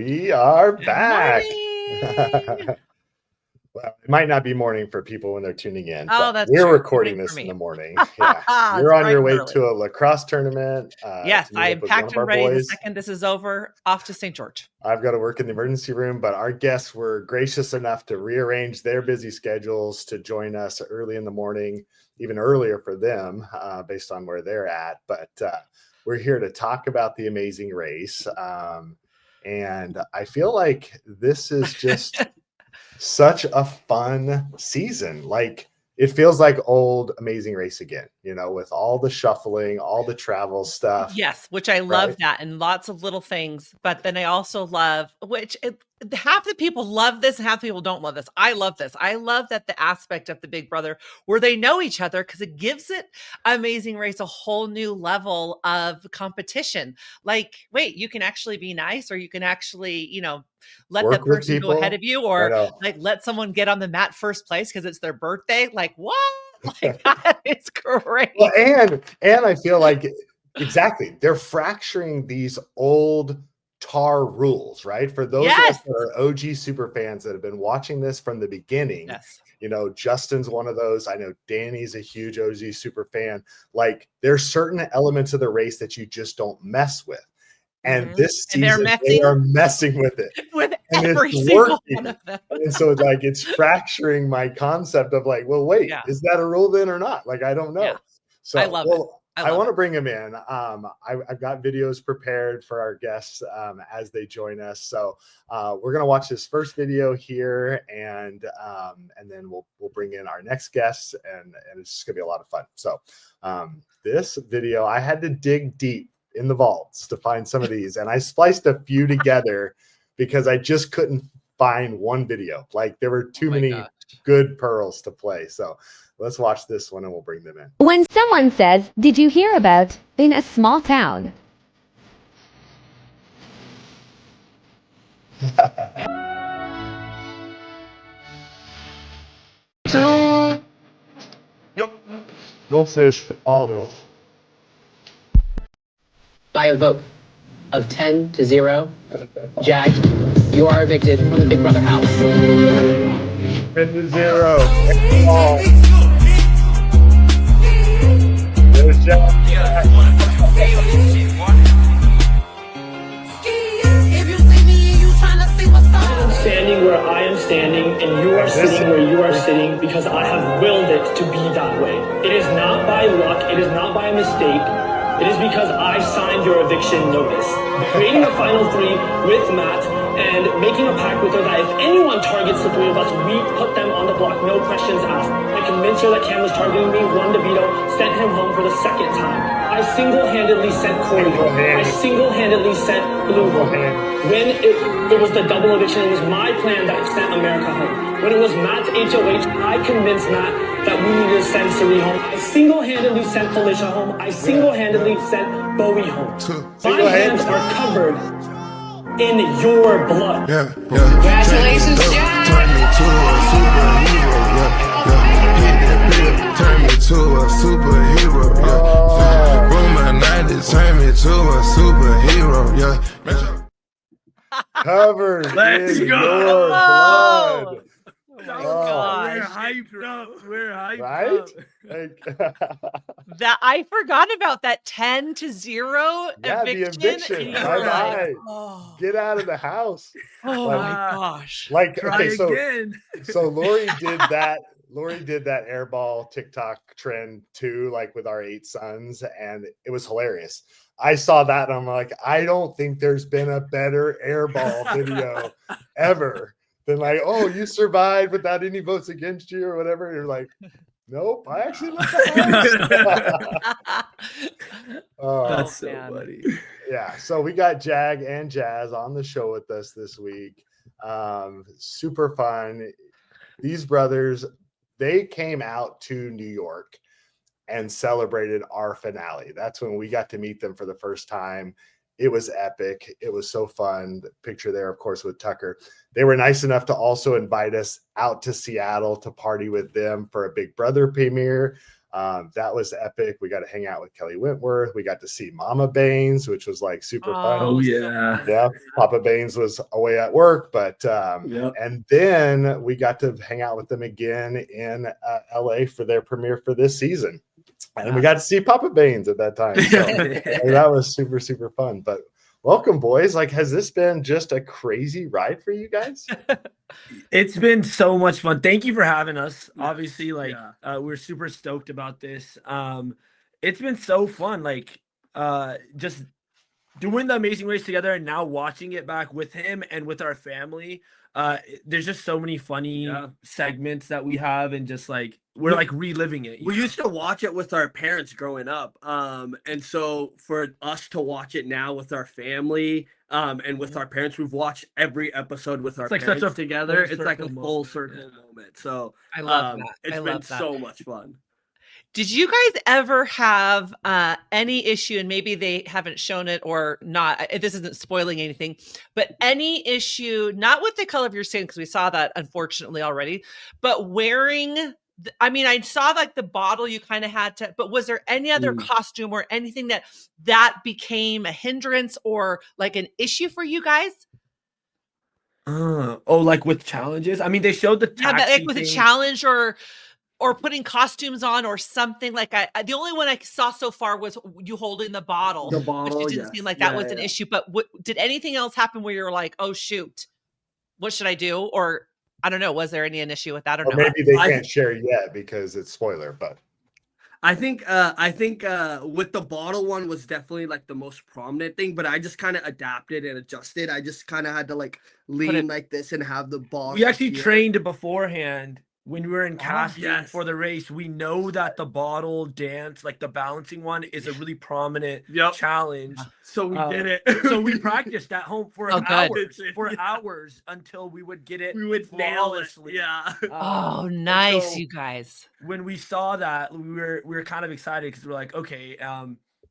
We are Good back. morning. Well, it might not be morning for people when they're tuning in, Oh, but that's we're true. recording Morning for this in me. the morning. Yeah. It's You're on bright your and way early. to a lacrosse tournament. Yes, to meet I up am with one packed of our and ready the boys. second this is over, off to St. George. I've got to work in the emergency room, but our guests were gracious enough to rearrange their busy schedules to join us early in the morning, even earlier for them, based on where they're at. But we're here to talk about the amazing race. And I feel like this is just such a fun season. Like, it feels like old Amazing Race again, you know, with all the shuffling, all the travel stuff. Yes, which I love Right. that, and lots of little things. But then I also love, half the people love this and half the people don't love this. I love this. I love that the aspect of the Big Brother where they know each other, because it gives it Amazing Race a whole new level of competition. Like, wait, you can actually be nice, or you can actually, let Work that with person go ahead people. of you, I or know. like let someone get on the mat first place because it's their birthday. Like, what? Like, that is great. Well, and I feel like exactly they're fracturing these old tar rules, right? For those of us Yes. that are OG super fans that have been watching this from the beginning, Yes. you know, Justin's one of those. I know Danny's a huge OG super fan. Like, there's certain elements of the race that you just don't mess with. And this And they're season, they are messing messing with it. with And every it's single working. one of them. And so like it's fracturing my concept of like, well, wait, Yeah. is that a rule then or not? Like, I don't know. Yeah. So I love it. I want to bring them in. I've got videos prepared for our guests as they join us. So we're gonna watch this first video here, and then we'll bring in our next guests, and it's just gonna be a lot of fun. So this video, I had to dig deep in the vaults to find some of these, and I spliced a few together because I just couldn't find one video. Like, there were too many good pearls to play. So let's watch this one and we'll bring them in. When someone says, "Did you hear about in a small town?" No fish, all By a vote of 10-0, Jag, you are evicted from the Big Brother house. 10-0. There's Jag. Standing where I am standing, and you are sitting where you are sitting, because I have willed it to be that way. It is not by luck, it is not by a mistake, it is because I signed your eviction notice. Creating a final three with Matt and making a pact with her that if anyone targets the three of us, we put them on the block, no questions asked. I convinced her that Cam was targeting me, won DeVito, sent him home for the second time. I single-handedly sent Corey home. I single-handedly sent Blue home. When it was the double eviction, it was my plan that sent America home. When it was Matt's HOH, I convinced Matt that we needed to send Siri home. I single-handedly sent Felicia home. I single-handedly sent Bowie home. My hands are covered in your blood. Yeah. Congratulations, Jack. Turn me to a superhero. Hit that bill, turn me to a superhero. Boom, my 90s, turn me to a superhero. Covered Let's in go. your blood. We're hyped up. We're hyped Right? up. Like, That I forgot about that 10-0 yeah, eviction. the eviction. You were like, Bye-bye. oh, Get out of the house. oh Like- my gosh. Like, Try okay, so again. Lori did that. Lori did that airball TikTok trend too, like with our 8 sons, and it was hilarious. I saw that and I'm like, I don't think there's been a better airball video ever than like, oh, you survived without any votes against you or whatever. You're like, nope, I actually left the house. Oh, That's so man. funny. yeah. So we got Jag and Jazz on the show with us this week. Super fun. These brothers, they came out to New York and celebrated our finale. That's when we got to meet them for the first time. It was epic. It was so fun. The picture there, of course, with Tucker. They were nice enough to also invite us out to Seattle to party with them for a Big Brother premiere. That was epic. We got to hang out with Kelly Wentworth. We got to see Mama Bains, which was like super fun. Oh yeah. Yeah, Papa Bains was away at work, but and then we got to hang out with them again in LA for their premiere for this season. And we got to see Papa Bains at that time. So that was super, super fun. But welcome, boys. Like, has this been just a crazy ride for you guys? It's been so much fun. Thank you for having us. Obviously, like we're super stoked about this. It's been so fun. Like just doing the Amazing Race together and now watching it back with him and with our family. There's just so many funny segments that we have, and just like we're like reliving it. We used to watch it with our parents growing up, and so for us to watch it now with our family and with our parents, we've watched every episode with our parents such a together. It's like a full circle moment. So I love that. It's been so much fun. Did you guys ever have any issue, and maybe they haven't shown it or not, this isn't spoiling anything, but any issue, not with the color of your skin, because we saw that unfortunately already, but wearing, I mean, I saw like the bottle you kind of had to, but was there any other costume or anything that became a hindrance or like an issue for you guys? Like with challenges? I mean, they showed the taxi like with a challenge or putting costumes on or something. Like the only one I saw so far was you holding the bottle. The bottle, which didn't seem like that was an issue. But did anything else happen where you're like, oh shoot, what should I do? Or I don't know, was there an issue with that or no? Maybe they can't share yet because it's spoiler, but I think with the bottle one was definitely like the most prominent thing, but I just kind of adapted and adjusted. I just kind of had to like lean like this and have the bottle. We actually trained beforehand. When we were in casting for the race, we know that the bottle dance, like the balancing one, is a really prominent challenge. So we did it. So we practiced at home for hours until we would get it. We would flawlessly. Yeah. Oh, nice, so you guys. When we saw that, we were kind of excited because we're like, okay.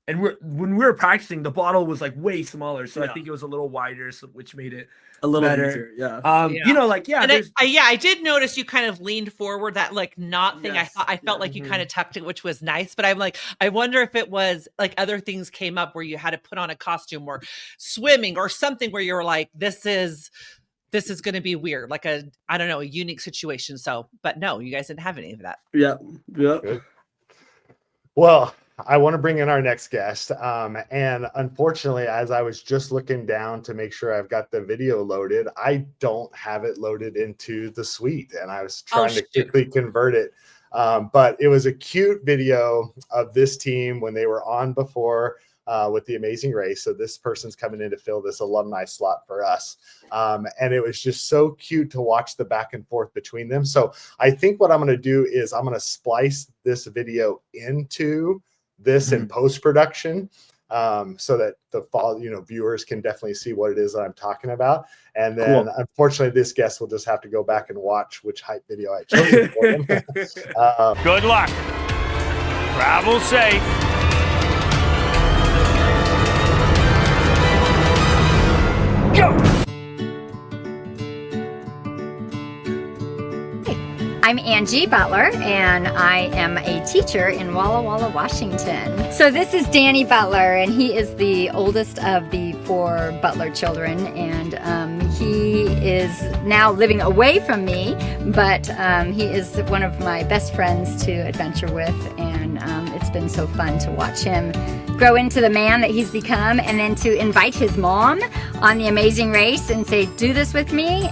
And when we were practicing, the bottle was like way smaller, so I think it was a little wider, which made it a little better. Easier, you know, like And I did notice you kind of leaned forward, that like knot thing. I felt like you kind of tucked it, which was nice. But I'm like, I wonder if it was like other things came up where you had to put on a costume or swimming or something where you were like, this is going to be weird, like a unique situation. So, but no, you guys didn't have any of that. Yeah. Good. Well, I want to bring in our next guest. And unfortunately, as I was just looking down to make sure I've got the video loaded, I don't have it loaded into the suite. And I was trying to quickly convert it. But it was a cute video of this team when they were on before with the Amazing Race. So this person's coming in to fill this alumni slot for us. And it was just so cute to watch the back and forth between them. So I think what I'm going to do is I'm going to splice this video into this in post-production so that the viewers can definitely see what it is that I'm talking about. And then unfortunately this guest will just have to go back and watch which hype video I chose for them. Good luck. Travel safe. Go. I'm Angie Butler, and I am a teacher in Walla Walla, Washington. So this is Danny Butler, and he is the oldest of the 4 Butler children, and he is now living away from me, but he is one of my best friends to adventure with, and it's been so fun to watch him grow into the man that he's become, and then to invite his mom on the Amazing Race and say, do this with me.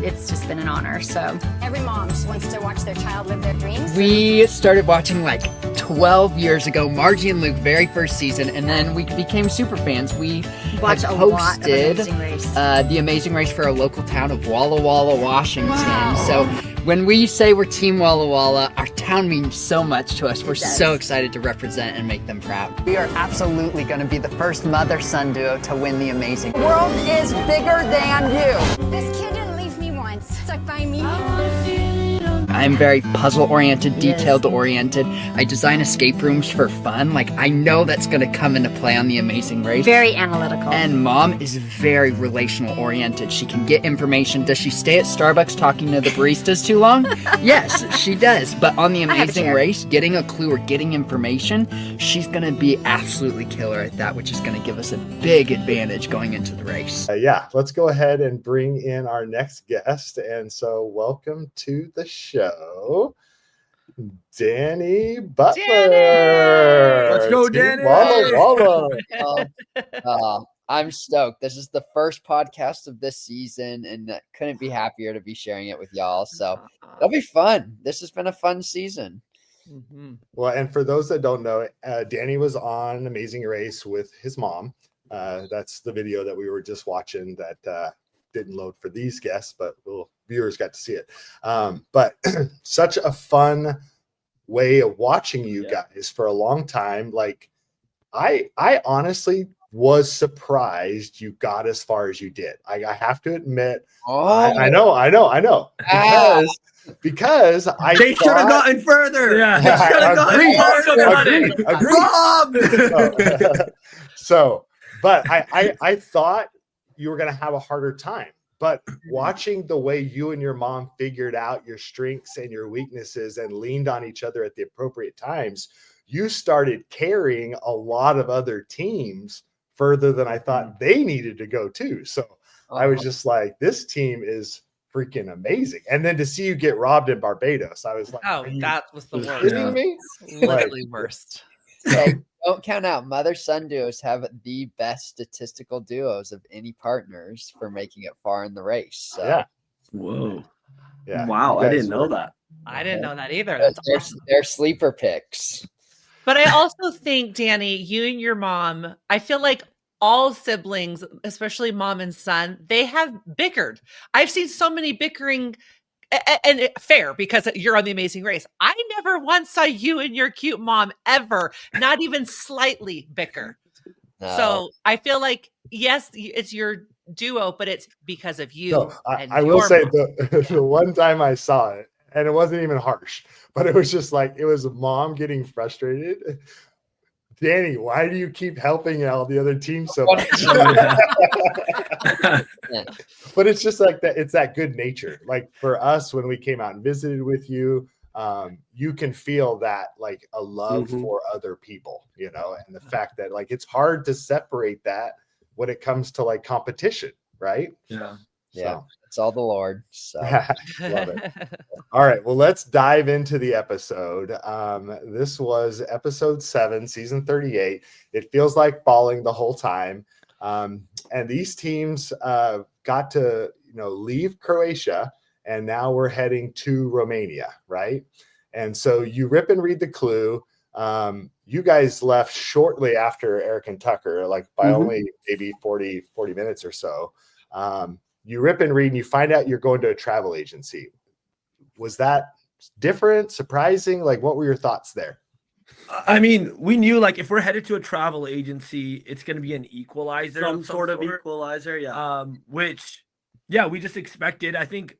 It's just been an honor. So every mom just wants to watch their child live their dreams. We started watching like 12 years ago, Margie and Luke, very first season, and then we became super fans. We watched a lot of Amazing Race. The Amazing Race for our local town of Walla Walla, Washington. Wow. So when we say we're Team Walla Walla, our town means so much to us. We're so excited to represent and make them proud. We are absolutely going to be the first mother-son duo to win the Amazing. The world is bigger than you. This kid didn't leave me once. Stuck by me. I I'm very puzzle-oriented, detailed-oriented. I design escape rooms for fun. Like, I know that's going to come into play on The Amazing Race. Very analytical. And Mom is very relational-oriented. She can get information. Does she stay at Starbucks talking to the baristas too long? Yes, she does. But on The Amazing Race, getting a clue or getting information, she's going to be absolutely killer at that, which is going to give us a big advantage going into the race. Yeah, let's go ahead and bring in our next guest. And so welcome to the show, Danny Butler. Danny! Let's go, Danny! Walla Walla. I'm stoked. This is the first podcast of this season, and couldn't be happier to be sharing it with y'all. So it'll be fun. This has been a fun season. Well, and for those that don't know, Danny was on Amazing Race with his mom. That's the video that we were just watching that didn't load for these guests, but viewers got to see it. But such a fun way of watching you guys for a long time. Like, I honestly was surprised you got as far as you did. I have to admit, I know. Because they should have gotten further. Yeah, they should have gotten further. Rob. So, but I thought you were going to have a harder time. But watching the way you and your mom figured out your strengths and your weaknesses and leaned on each other at the appropriate times, you started carrying a lot of other teams further than I thought they needed to go too. So I was just like, this team is freaking amazing. And then to see you get robbed in Barbados, I was like, that was the worst. Kidding me? Literally worst. So don't count out. Mother-son duos have the best statistical duos of any partners for making it far in the race. So. Yeah. Whoa. Yeah. Wow. I didn't know that. I didn't know that either. That's awesome. They're sleeper picks. But I also think, Danny, you and your mom, I feel like all siblings, especially mom and son, they have bickered. I've seen so many bickering, and fair because you're on The Amazing Race. I never once saw you and your cute mom ever, not even slightly bicker. No. So I feel like, yes, it's your duo, but it's because of you. No, I will say the one time I saw it, and it wasn't even harsh, but it was just like, it was mom getting frustrated. Danny, why do you keep helping all the other teams so much? But it's just like that. It's that good nature. Like for us, when we came out and visited with you, you can feel that like a love for other people, you know, and the fact that like it's hard to separate that when it comes to like competition, right? Yeah. Yeah. It's all the Lord. So love it. All right. Well, let's dive into the episode. This was episode 7, season 38. It feels like falling the whole time. And these teams got to, leave Croatia, and now we're heading to Romania, right? And so you rip and read the clue. You guys left shortly after Eric and Tucker, like by only maybe 40 minutes or so. You rip and read and you find out you're going to a travel agency. Was that different, surprising? Like, what were your thoughts there? I mean, we knew like if we're headed to a travel agency, it's going to be an equalizer. Some sort of equalizer, yeah. Which, yeah, we just expected. I think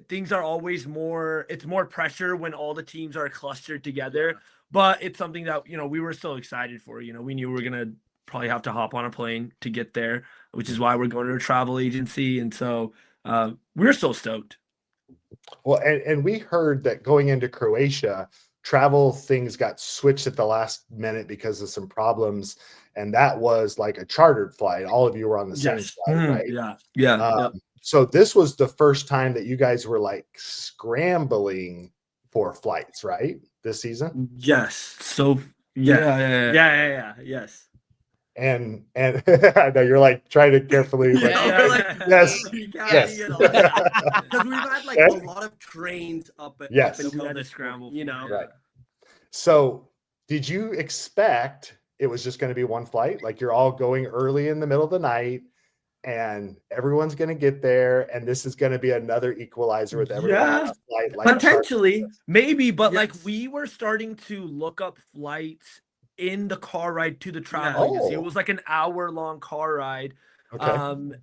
things are always it's more pressure when all the teams are clustered together. But it's something that, we were so excited for. We knew we were going to probably have to hop on a plane to get there, which is why we're going to a travel agency. And so we're so stoked. Well, and we heard that going into Croatia, travel things got switched at the last minute because of some problems. And that was like a chartered flight. All of you were on the same flight, right? Yeah. Yeah. So this was the first time that you guys were like scrambling for flights, right? This season? Yes. So yeah. Yes. And I know you're like trying to carefully, but yes. Because we've had like a lot of trains up until the scramble, Right. So did you expect it was just going to be one flight? Like you're all going early in the middle of the night and everyone's going to get there and this is going to be another equalizer with everyone on a flight? Like potentially, maybe, but like we were starting to look up flights in the car ride to the travel agency. It was like an hour-long car ride. Okay. And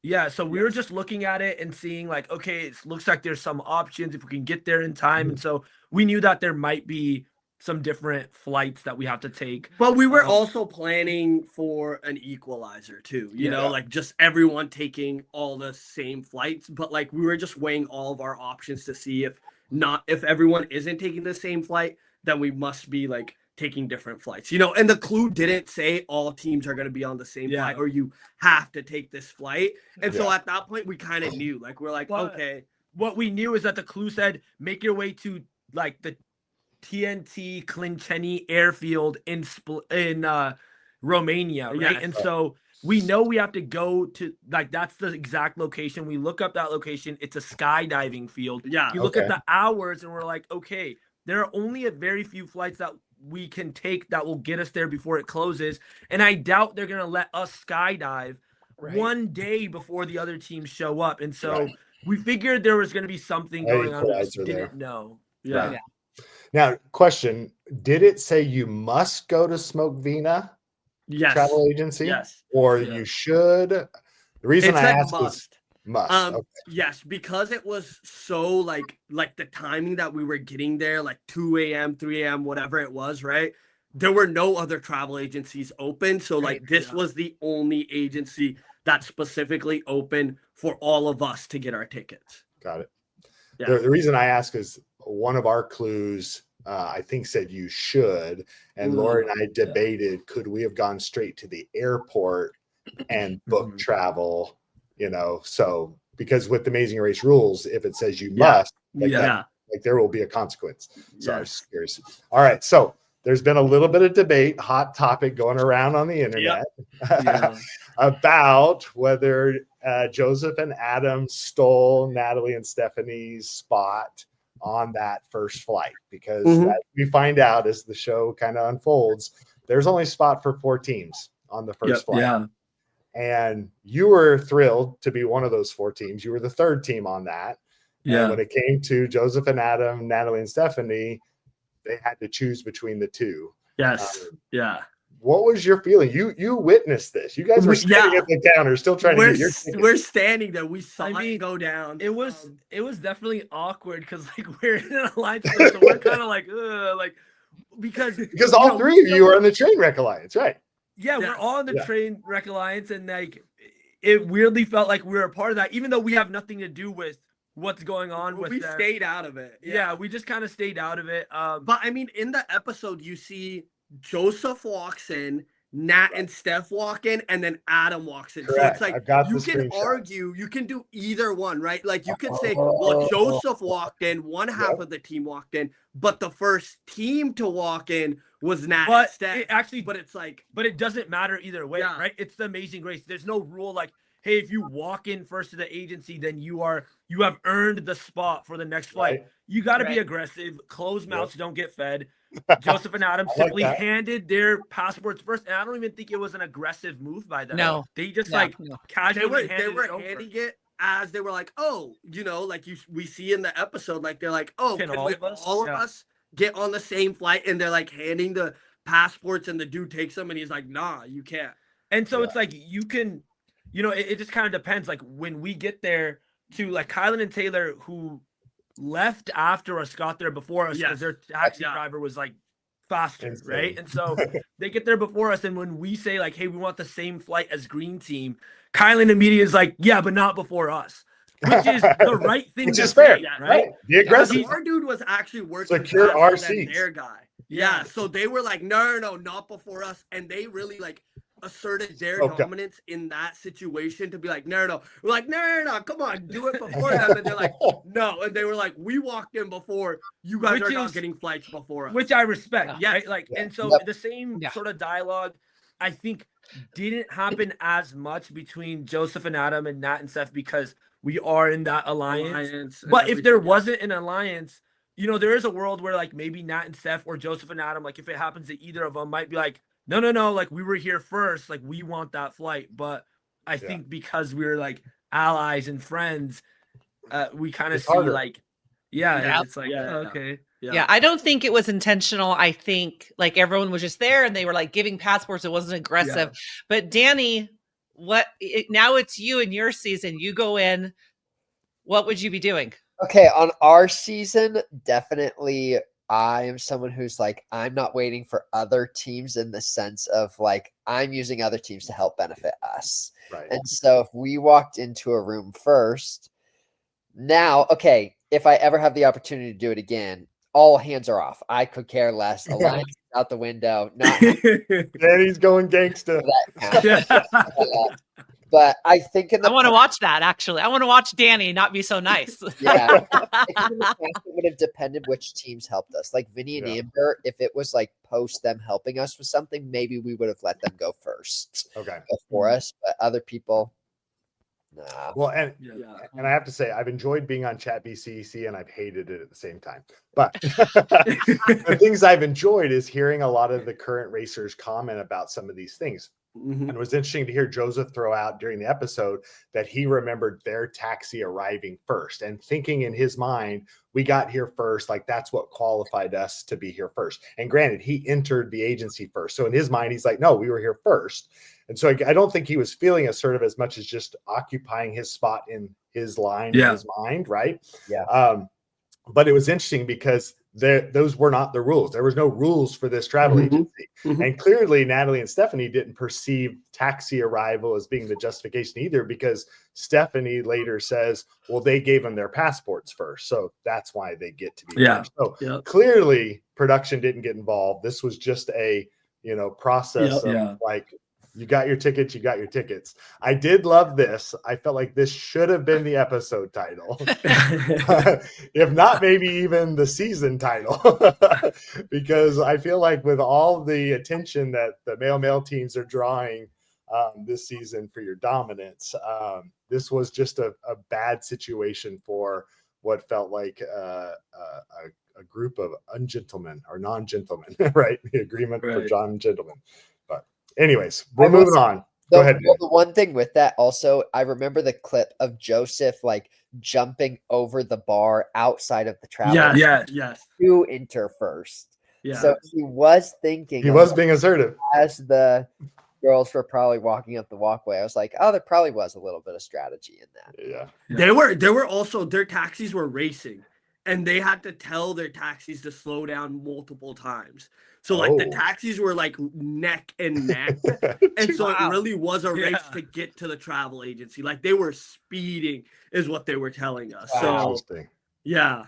Yeah, so we were just looking at it and seeing like, okay, it looks like there's some options if we can get there in time. And so we knew that there might be some different flights that we have to take. But we were also planning for an equalizer too, you know, like just everyone taking all the same flights. But like we were just weighing all of our options to see if everyone isn't taking the same flight, then we must be like taking different flights, you know. And the clue didn't say all teams are going to be on the same flight or you have to take this flight. And so at that point we kind of knew, like we're like, okay. What we knew is that the clue said make your way to like the TNT Clinceni airfield in Romania, right? And so we know we have to go to, like, that's the exact location. We look up that location. It's a skydiving field. Yeah. You look at the hours and we're like, okay, there are only a very few flights that we can take that will get us there before it closes. And I doubt they're going to let us skydive one day before the other teams show up. And so we figured there was going to be something going on. We just didn't know. Yeah. Now, question, did it say you must go to Smoke Vina travel agency? Yes. Or you should? The reason I asked is must. Yes, because it was so like the timing that we were getting there, like 2 a.m., 3 a.m., whatever it was, right? There were no other travel agencies open. So like this was the only agency that specifically open for all of us to get our tickets. Got it. Yeah. The reason I ask is one of our clues, I think, said you should. And Laura and I debated, could we have gone straight to the airport and booked travel, you know? So, because with the Amazing Race rules, if it says you must, like there will be a consequence. So I was curious. All right. So there's been a little bit of debate, hot topic going around on the internet about whether Joseph and Adam stole Natalie and Stephanie's spot on that first flight, because we find out as the show kind of unfolds, there's only a spot for 4 teams on the first flight. And you were thrilled to be one of those 4 teams. You were the 3rd team on that. And when it came to Joseph and Adam, Natalie and Stephanie, they had to choose between the 2. What was your feeling? You witnessed this. You guys were standing at the counter, still trying to get your tickets. We're standing there. We saw it go down. It was definitely awkward because like we're in an alliance, so we're kind of like because all 3 of you are in the train wreck alliance, right? Yeah, we're all in the train wreck alliance, and like it weirdly felt like we were a part of that, even though we have nothing to do with what's going on with we stayed out of it. Yeah, we just kind of stayed out of it. But I mean, in the episode, you see Joseph walks in, Nat and Steph walk in, and then Adam walks in. Correct. So it's like you can argue, you can do either one, right? Like you could say, well, Joseph walked in, one half of the team walked in, but the first team to walk in was Nat and Steph. But it doesn't matter either way, right? It's the Amazing Race. There's no rule like, hey, if you walk in first to the agency, then you have earned the spot for the next flight. You got to be aggressive. Closed mouths don't get fed. Joseph and Adam simply handed their passports first, and I don't even think it was an aggressive move by them. No, they just casually they were handing it as they were like, oh, you know, like we see in the episode, like they're like, oh, can all of us get on the same flight? And they're like handing the passports, and the dude takes them, and he's like, nah, you can't. And so it's like you can, you know, it just kind of depends. Like when we get there to like Kylan and Taylor, who left after us, got there before us because their taxi driver was like faster, right? And so they get there before us, and when we say like, hey, we want the same flight as green team, Kylan immediately is like, yeah, but not before us, which is the right thing to say, right? The aggressive. Our dude was actually working secure our seats. Their guy. Yeah, so they were like, no, not before us, and they really like asserted their dominance in that situation to be like, no. We're like, no, come on, do it before them. And they're like, no. And they were like, we walked in before, you guys are not getting flights before us. Which I respect. Right? Like, and so the same sort of dialogue, I think, didn't happen as much between Joseph and Adam and Nat and Seth because we are in that alliance. But if there wasn't an alliance, you know, there is a world where like maybe Nat and Seth or Joseph and Adam, like if it happens to either of them, might be like, no, like we were here first, like we want that flight. But I think because we're like allies and friends, we kind of see harder. Like, it's like, okay. Yeah, I don't think it was intentional. I think like everyone was just there and they were like giving passports. It wasn't aggressive. But Danny now it's you and your season. You go in. What would you be doing? Okay, on our season, definitely I am someone who's like, I'm not waiting for other teams in the sense of like, I'm using other teams to help benefit us. Right. And so if we walked into a room first, now, okay, if I ever have the opportunity to do it again, all hands are off. I could care less. Alliance out the window. Not Danny's going gangsta. But I think I want to watch that, actually. I want to watch Danny not be so nice. Yeah. I think in the past, it would have depended which teams helped us. Like Vinny and Amber, if it was like post them helping us with something, maybe we would have let them go first. Okay. Before us. But other people, nah. Well, and I have to say, I've enjoyed being on Chat BCC and I've hated it at the same time. But the things I've enjoyed is hearing a lot of the current racers comment about some of these things. And it was interesting to hear Joseph throw out during the episode that he remembered their taxi arriving first and thinking in his mind, we got here first. Like that's what qualified us to be here first. And granted, he entered the agency first. So in his mind, he's like, no, we were here first. And so I don't think he was feeling assertive as much as just occupying his spot in his line, in his mind. Right. Yeah. But it was interesting because those were not the rules. There was no rules for this travel agency. And clearly Natalie and Stephanie didn't perceive taxi arrival as being the justification either, because Stephanie later says, well, they gave them their passports first. So that's why they get to be first. So clearly production didn't get involved. This was just a, process of like, you got your tickets, you got your tickets. I did love this. I felt like this should have been the episode title. If not, maybe even the season title. Because I feel like with all the attention that the male teams are drawing this season for your dominance, this was just a bad situation for what felt like a group of ungentlemen or non-gentlemen, right? The agreement for John Gentlemen. Anyways, we're moving on. Go ahead. Well, the one thing with that also, I remember the clip of Joseph like jumping over the bar outside of the travel to enter first. Yeah. So he was thinking. He was being assertive. As the girls were probably walking up the walkway, I was like, oh, there probably was a little bit of strategy in that. Yeah. They were also, their taxis were racing. And they had to tell their taxis to slow down multiple times. So like the taxis were like neck and neck. And so it really was a race to get to the travel agency. Like they were speeding is what they were telling us. So yeah.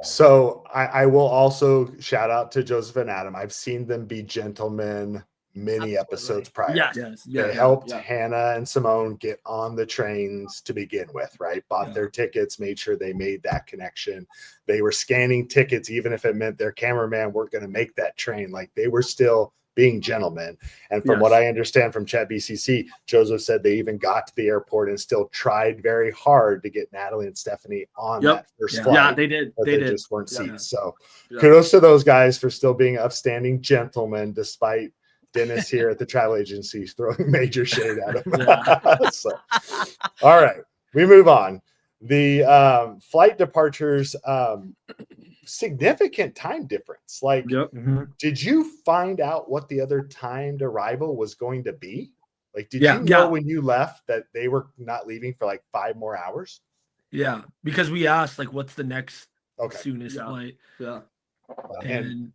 So I will also shout out to Joseph and Adam. I've seen them be gentlemen many episodes prior. They helped Hannah and Simone get on the trains to begin with, right? Bought their tickets, made sure they made that connection. They were scanning tickets, even if it meant their cameraman weren't going to make that train. Like they were still being gentlemen. And from what I understand from Chat BCC, Joseph said they even got to the airport and still tried very hard to get Natalie and Stephanie on that first flight. Yeah, they did. They just weren't seats. So kudos to those guys for still being upstanding gentlemen, despite Dennis here at the travel agency throwing major shade at him. So, all right, we move on. The flight departures, significant time difference. Like, did you find out what the other timed arrival was going to be? Like, did you know when you left that they were not leaving for like 5 more hours? Yeah, because we asked like, what's the next soonest flight? Yeah, and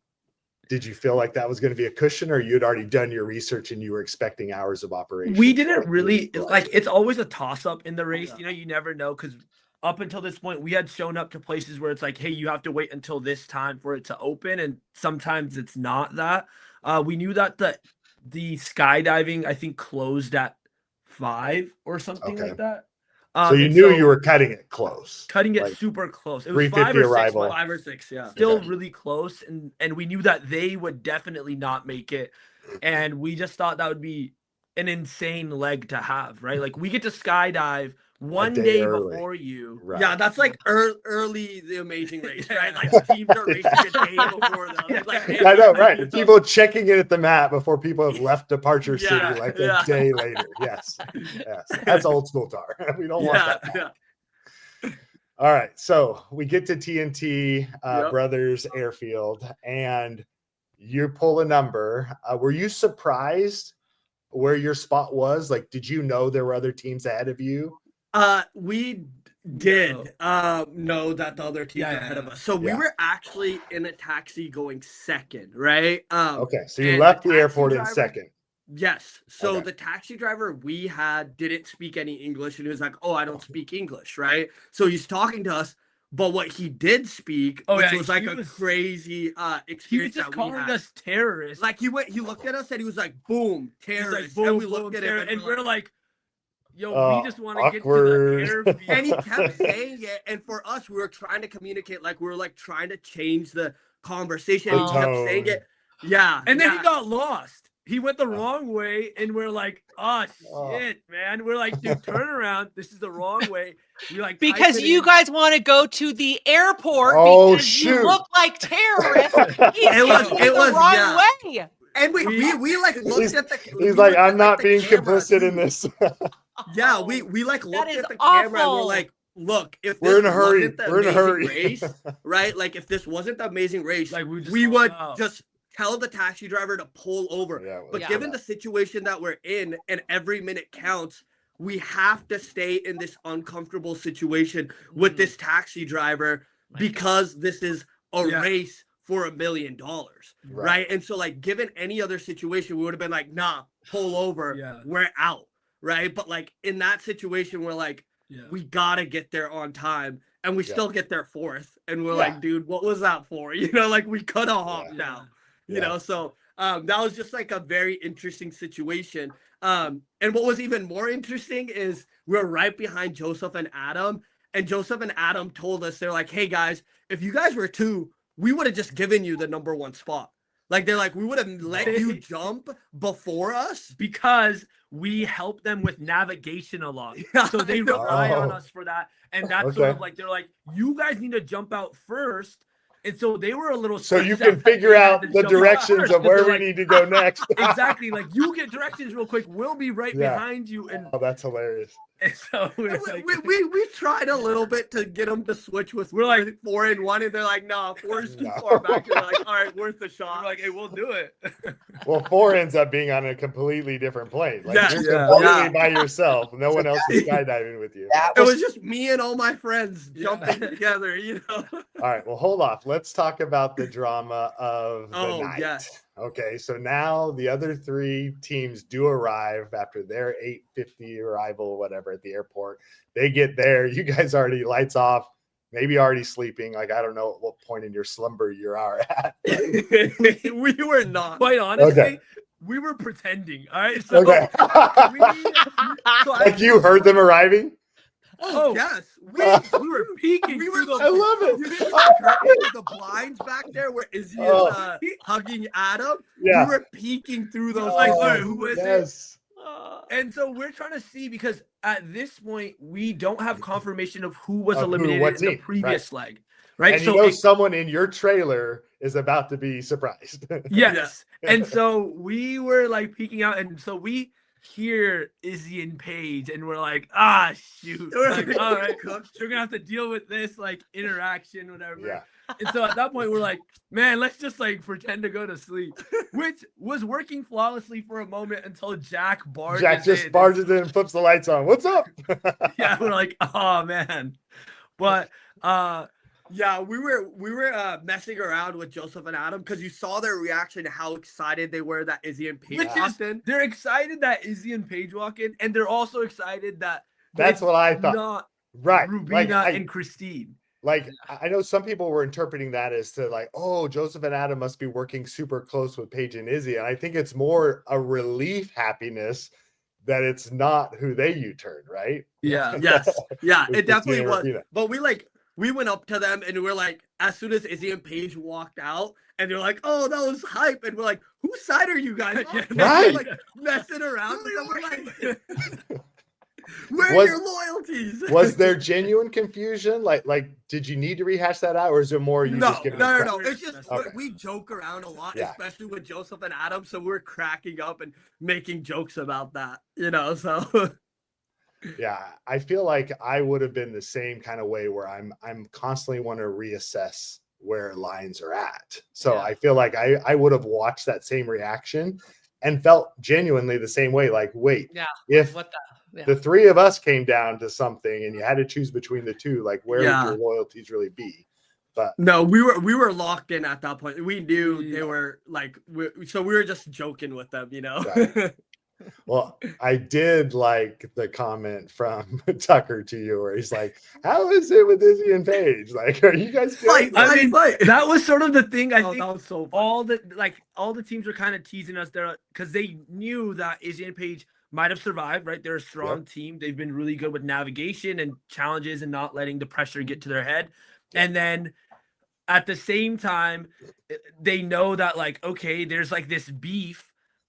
did you feel like that was going to be a cushion, or you'd already done your research and you were expecting hours of operation? We didn't really like. It's always a toss up in the race. You never know, because up until this point, we had shown up to places where it's like, hey, you have to wait until this time for it to open, and sometimes it's not that. We knew that the skydiving, I think, closed at 5 or something like that. So you knew you were cutting it close. Cutting it like super close. It was 5 or 6, 5 or 6, Still really close. And we knew that they would definitely not make it. And we just thought that would be an insane leg to have, right? Like we get to skydive one day before you. Right. Yeah, that's like early the Amazing Race, right? Like the teams are racing a day before them. Like, I know, right? People checking in at the mat before people have left departure city, like a day later. Yes, that's old school tar. We don't want that. All right, so we get to TNT Brothers Airfield, and you pull a number. Were you surprised where your spot was? Like, did you know there were other teams ahead of you? We did know that the other teams were ahead of us. So we were actually in a taxi going second, right? Okay, so you left the airport in second. Yes. So the taxi driver we had didn't speak any English, and he was like, "Oh, I don't speak English," right? So he's talking to us, but what he did speak, which was like a crazy experience. He was just calling us terrorists. Like he looked at us and he was like, "Boom, terrorists!" Like, boom, and we looked at him and we're like, "Yo, we just want to get to the airfield." And he kept saying it, and for us, we were trying to communicate, like we were like trying to change the conversation. And he kept saying it, and then he got lost. He went the wrong way, and we're like, "Oh shit, man!" We're like, "Dude, turn around. This is the wrong way." We like because you guys want to go to the airport because you look like terrorists. It was the wrong way. And we like looked at the. He's like, "I'm not being complicit in this." Yeah, we like looked at the camera and we're like, "Look, if this we're in a hurry, wasn't the amazing race, right? Like if this wasn't the amazing race, like we would just tell the taxi driver to pull over." But given the situation that we're in and every minute counts, we have to stay in this uncomfortable situation with this taxi driver because this is a race for $1 million, right? And so like given any other situation, we would have been like, "Nah, pull over, we're out," right? But like in that situation, we're like, we gotta get there on time, and we still get there fourth, and we're like, "Dude, what was that for?" You know, like we could have hopped out. You know, so that was just like a very interesting situation. And what was even more interesting is we're right behind Joseph and Adam, and Joseph and Adam told us, they're like, "Hey guys, if you guys were two, we would have just given you the number one spot." Like they're like, "We would have let you jump before us because we help them with navigation a lot." So they rely on us for that. And that's sort of like, they're like, "You guys need to jump out first." And so they were a little so you can figure out the directions of where we need to go next. Exactly. Like you get directions real quick. We'll be right behind you. And that's hilarious. And so we tried a little bit to get them to switch with. We're like 4 and 1, and they're like, "No, 4 is too far back." And we're like, "All right, worth the shot." We're like, "Hey, we'll do it." Well, 4 ends up being on a completely different plane. Like you're completely by yourself. No one else is skydiving with you. It was just me and all my friends jumping together, you know. All right, well, hold off. Let's talk about the drama of the night. Yes. Okay, so now the other 3 teams do arrive after their 8:50 arrival or whatever at the airport. They get there. You guys already lights off, maybe already sleeping. Like, I don't know at what point in your slumber you are at. We were not. Quite honestly, we were pretending. All right. So, like you heard them arriving? Oh yes, we were peeking. I love it. You see the blinds back there where Izzy is hugging Adam. Yeah. We were peeking through those. Like, who is it? And so we're trying to see, because at this point we don't have confirmation of who was eliminated in the previous leg. Right. And so someone in your trailer is about to be surprised. Yes. And so we were like peeking out, and so we hear Izzy and Paige, and we're like, shoot. We're like, all right, so we're gonna have to deal with this like interaction, whatever. Yeah. And so at that point we're like, man, let's just like pretend to go to sleep, which was working flawlessly for a moment until Jack barges in and flips the lights on. What's up? Yeah, we're like, oh man. But yeah, we were messing around with Joseph and Adam because you saw their reaction to how excited they were that Izzy and Paige walked in. They're excited that Izzy and Paige walk in, and they're also excited that that's what I thought. Not right, Rubina and Christine. Like, I know some people were interpreting that as to like, oh, Joseph and Adam must be working super close with Paige and Izzy, and I think it's more a relief happiness that it's not who they U-turned, right? Yeah. Yes. Yeah. It definitely was. But we went up to them and we're like, as soon as Izzy and Paige walked out, and they're like, "Oh, that was hype," and we're like, "Whose side are you guys on?" Right. Like messing around with them. We're like, where are your loyalties? Was there genuine confusion? Like, did you need to rehash that out, or is it more you just give No. It's just we joke around a lot, especially with Joseph and Adam. So we're cracking up and making jokes about that, you know. So yeah, I feel like I would have been the same kind of way where I'm constantly want to reassess where lines are at. So I feel like I would have watched that same reaction and felt genuinely the same way. Like, wait, Yeah. if What the? the three of us came down to something and you had to choose between the two, like where would your loyalties really be? But no, we were locked in at that point. We knew they were like, so we were just joking with them, you know. Right. Well, I did like the comment from Tucker to you where he's like, how is it with Izzy and Paige? Like, are you guys good? I mean, that was sort of the thing. I think that was so all the teams were kind of teasing us there because they knew that Izzy and Paige might have survived, right? They're a strong team. They've been really good with navigation and challenges and not letting the pressure get to their head. And then at the same time, they know that like, okay, there's like this beef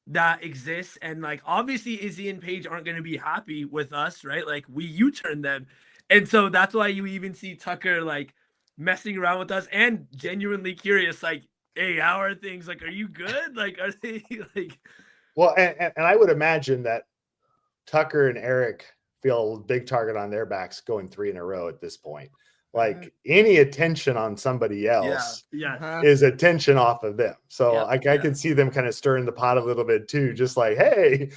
that exists, and like obviously Izzy and Paige aren't going to be happy with us, right? Like we U-turn them, and so that's why you even see Tucker like messing around with us and genuinely curious, like, hey, how are things? Like, are you good? Like, are they like? Well, and I would imagine that Tucker and Eric feel a big target on their backs going 3 in a row at this point. Like any attention on somebody else is attention off of them. So I can see them kind of stirring the pot a little bit too, just like, hey,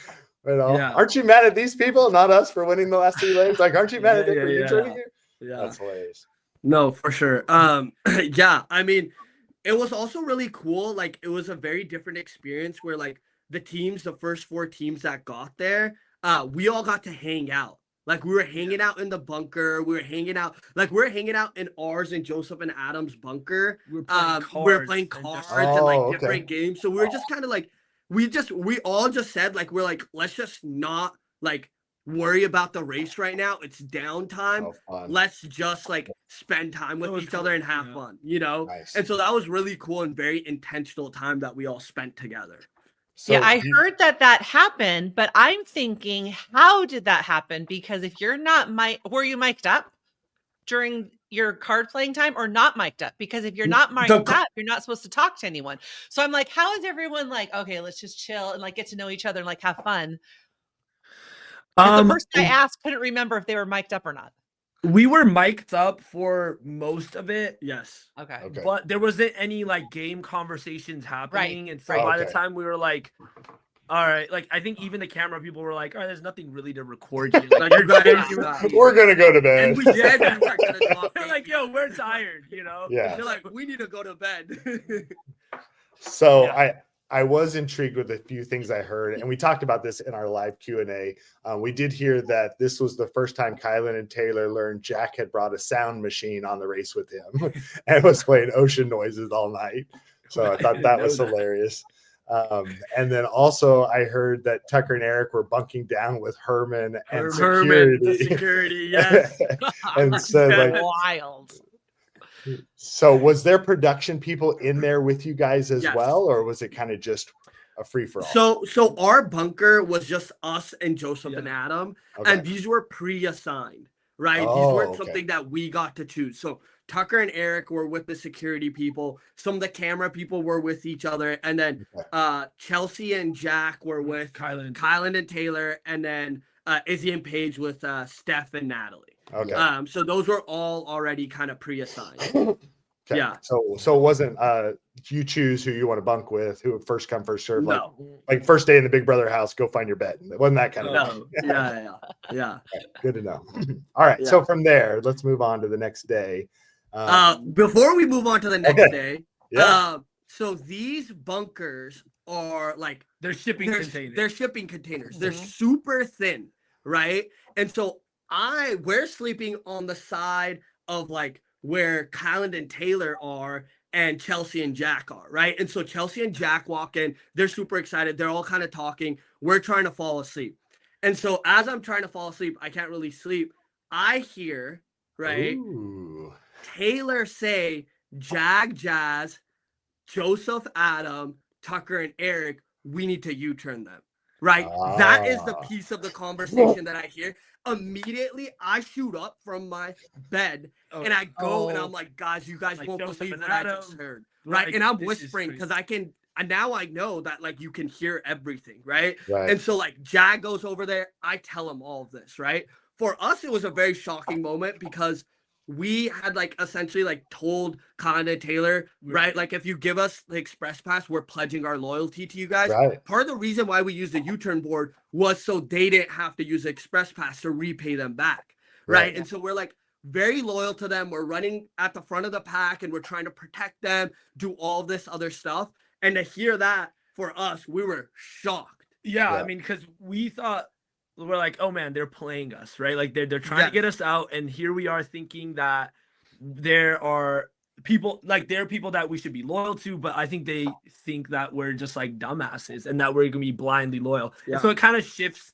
you know, aren't you mad at these people, not us, for winning the last 3 legs? Like, aren't you mad at them for U-turning you? Yeah, that's hilarious. No, for sure. Yeah, I mean, it was also really cool. Like, it was a very different experience where like the first 4 teams that got there, we all got to hang out. Like we were hanging out in the bunker. We were hanging out in ours and Joseph and Adam's bunker. We were playing cards and like different games. So we were just kind of like, we all just said like, we're like, let's just not like worry about the race right now. It's downtime. Let's just like spend time with each other and have fun, you know? Nice. And so that was really cool and very intentional time that we all spent together. So yeah, I heard that happened, but I'm thinking, how did that happen? Because if you're not were you mic'd up during your card playing time or not mic'd up? Because if you're not mic'd up, you're not supposed to talk to anyone. So I'm like, how is everyone like, okay, let's just chill and like get to know each other and like have fun? The person I asked couldn't remember if they were mic'd up or not. We were mic'd up for most of it. Yes. Okay. But there wasn't any like game conversations happening. And so by the time we were like, all right, like I think even the camera people were like, all right, there's nothing really to record you. Like, we're gonna go to bed. And we said we weren't gonna talk. They're like, yo, we're tired, you know? Yeah. They're like, we need to go to bed. So I was intrigued with a few things I heard, and we talked about this in our live Q&A. We did hear that this was the first time Kylan and Taylor learned Jack had brought a sound machine on the race with him and was playing ocean noises all night. So I thought that was hilarious. And then also I heard that Tucker and Eric were bunking down with Herman and security. Yes. And so like wild. So was there production people in there with you guys as well, or was it kind of just a free for all? So our bunker was just us and Joseph and Adam, and these were pre-assigned, right? These weren't something that we got to choose. So Tucker and Eric were with the security people. Some of the camera people were with each other, and then Chelsea and Jack were with Kylan and Taylor, and then Izzy and Paige with Steph and Natalie. Okay. So those were all already kind of pre-assigned. Okay. Yeah. So it wasn't you choose who you want to bunk with, who first come first serve. No. Like first day in the Big Brother house, go find your bed. It wasn't that kind of thing. Yeah. Okay, good to know. All right. Yeah. So from there, let's move on to the next day. Before we move on to the next day, so these bunkers are like they're shipping containers. They're shipping containers. They're super thin, right? And so we're sleeping on the side of like where Kylan and Taylor are and Chelsea and Jack are, right? And so Chelsea and Jack walk in, they're super excited. They're all kind of talking. We're trying to fall asleep. And so as I'm trying to fall asleep, I can't really sleep. I hear, right? Ooh. Taylor say, Jag, Jazz, Joseph, Adam, Tucker, and Eric, we need to U-turn them, right? That is the piece of the conversation that I hear. Immediately, I shoot up from my bed and I go and I'm like, guys, you guys won't believe what I just heard, right? And I'm whispering because now I know that like you can hear everything, right? And so like Jag goes over there, I tell him all of this, right? For us, it was a very shocking moment because we had like essentially like told Khan and Taylor, right? Like if you give us the express pass, we're pledging our loyalty to you guys. Right. Part of the reason why we used the U-turn board was so they didn't have to use the express pass to repay them back. Right. And so we're like very loyal to them. We're running at the front of the pack and we're trying to protect them, do all this other stuff. And to hear that for us, we were shocked. Yeah. I mean, because we thought, we're like, oh man, they're playing us, right? Like they're trying to get us out, and here we are thinking that there are people that we should be loyal to, but I think they think that we're just like dumbasses and that we're gonna be blindly loyal. And so it kind of shifts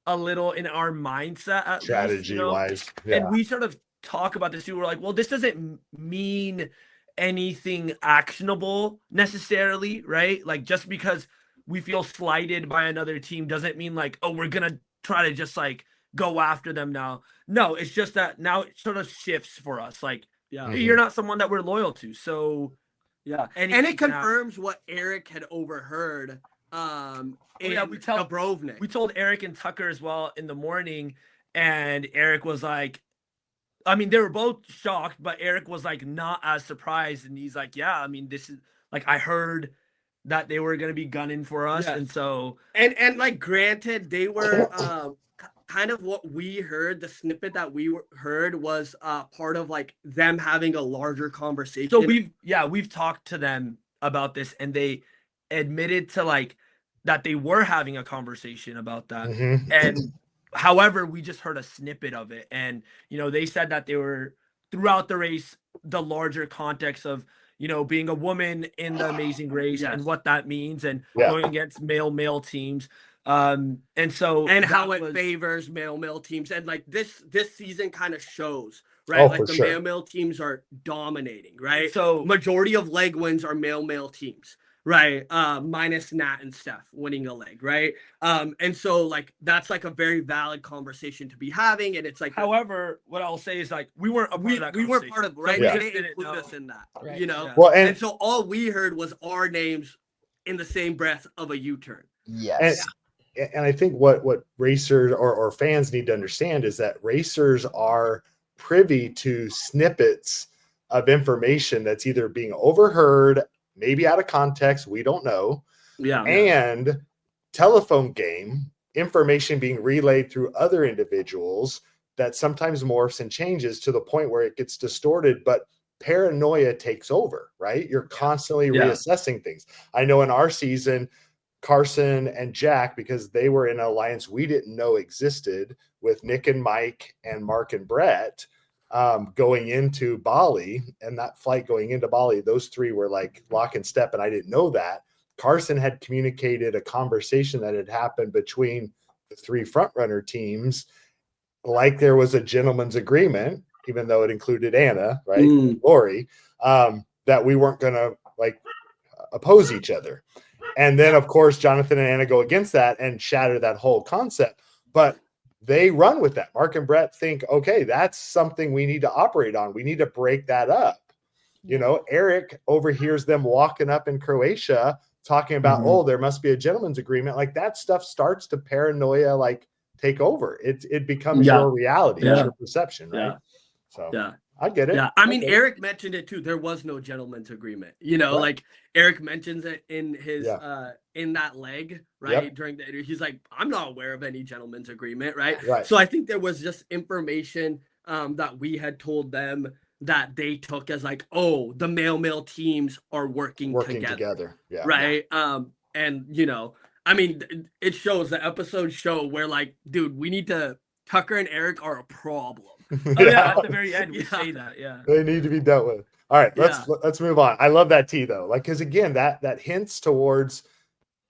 a little in our mindset at strategy wise. And we sort of talk about this too. We're like, well, this doesn't mean anything actionable necessarily, right? Like just because we feel slighted by another team doesn't mean like, oh, we're gonna try to just like go after them now. No, it's just that now it sort of shifts for us. Like, you're not someone that we're loyal to. So and it confirms what Eric had overheard in Dubrovnik. We told Eric and Tucker as well in the morning, and Eric was like, I mean, they were both shocked, but Eric was like not as surprised, and he's like, yeah, I mean, this is like, I heard that they were going to be gunning for us. And so, and like, granted, they were, kind of what we heard, the snippet that we heard was, part of like them having a larger conversation. So we've talked to them about this, and they admitted to like that they were having a conversation about that. And however, we just heard a snippet of it. And, you know, they said that they were throughout the race, the larger context of, you know, being a woman in the Amazing Race and what that means, and going against male teams. And how it favors male teams. And like this season kind of shows, right? Like the male teams are dominating, right? So majority of leg wins are male teams, right? Minus Nat and Steph winning a leg, right? And so like that's like a very valid conversation to be having. And it's like, however, what I'll say is like we weren't part of, right? So they didn't include us in that, you know. Well, and so all we heard was our names in the same breath of a U-turn. Yes. And I think what racers or fans need to understand is that racers are privy to snippets of information that's either being overheard, maybe out of context, we don't know. And telephone game information being relayed through other individuals that sometimes morphs and changes to the point where it gets distorted, but paranoia takes over, right? You're constantly reassessing things. I know in our season, Carson and Jack, because they were in an alliance we didn't know existed with Nick and Mike and Mark and Brett, going into Bali, and that flight going into Bali, those three were like lock and step, and I didn't know that. Carson had communicated a conversation that had happened between the three frontrunner teams, like there was a gentleman's agreement, even though it included Anna, right, Lori, that we weren't going to like oppose each other. And then, of course, Jonathan and Anna go against that and shatter that whole concept. But they run with that. Mark and Brett think, okay, that's something we need to operate on. We need to break that up. You know, Eric overhears them walking up in Croatia talking about, oh, there must be a gentleman's agreement. Like that stuff starts to paranoia, like take over. It becomes your reality, it's your perception, right? So I get it. Yeah, I mean, Eric mentioned it too. There was no gentleman's agreement. You know, like Eric mentions it in his in that leg, right? During the he's like, I'm not aware of any gentleman's agreement, right? So I think there was just information that we had told them that they took as like, oh, the male teams are working together. Right. And you know, I mean, it shows, the episodes show where like, dude, we need to, Tucker and Eric are a problem. At the very end, we say that. They need to be dealt with. All right, let's move on. I love that T though, like, because again, that hints towards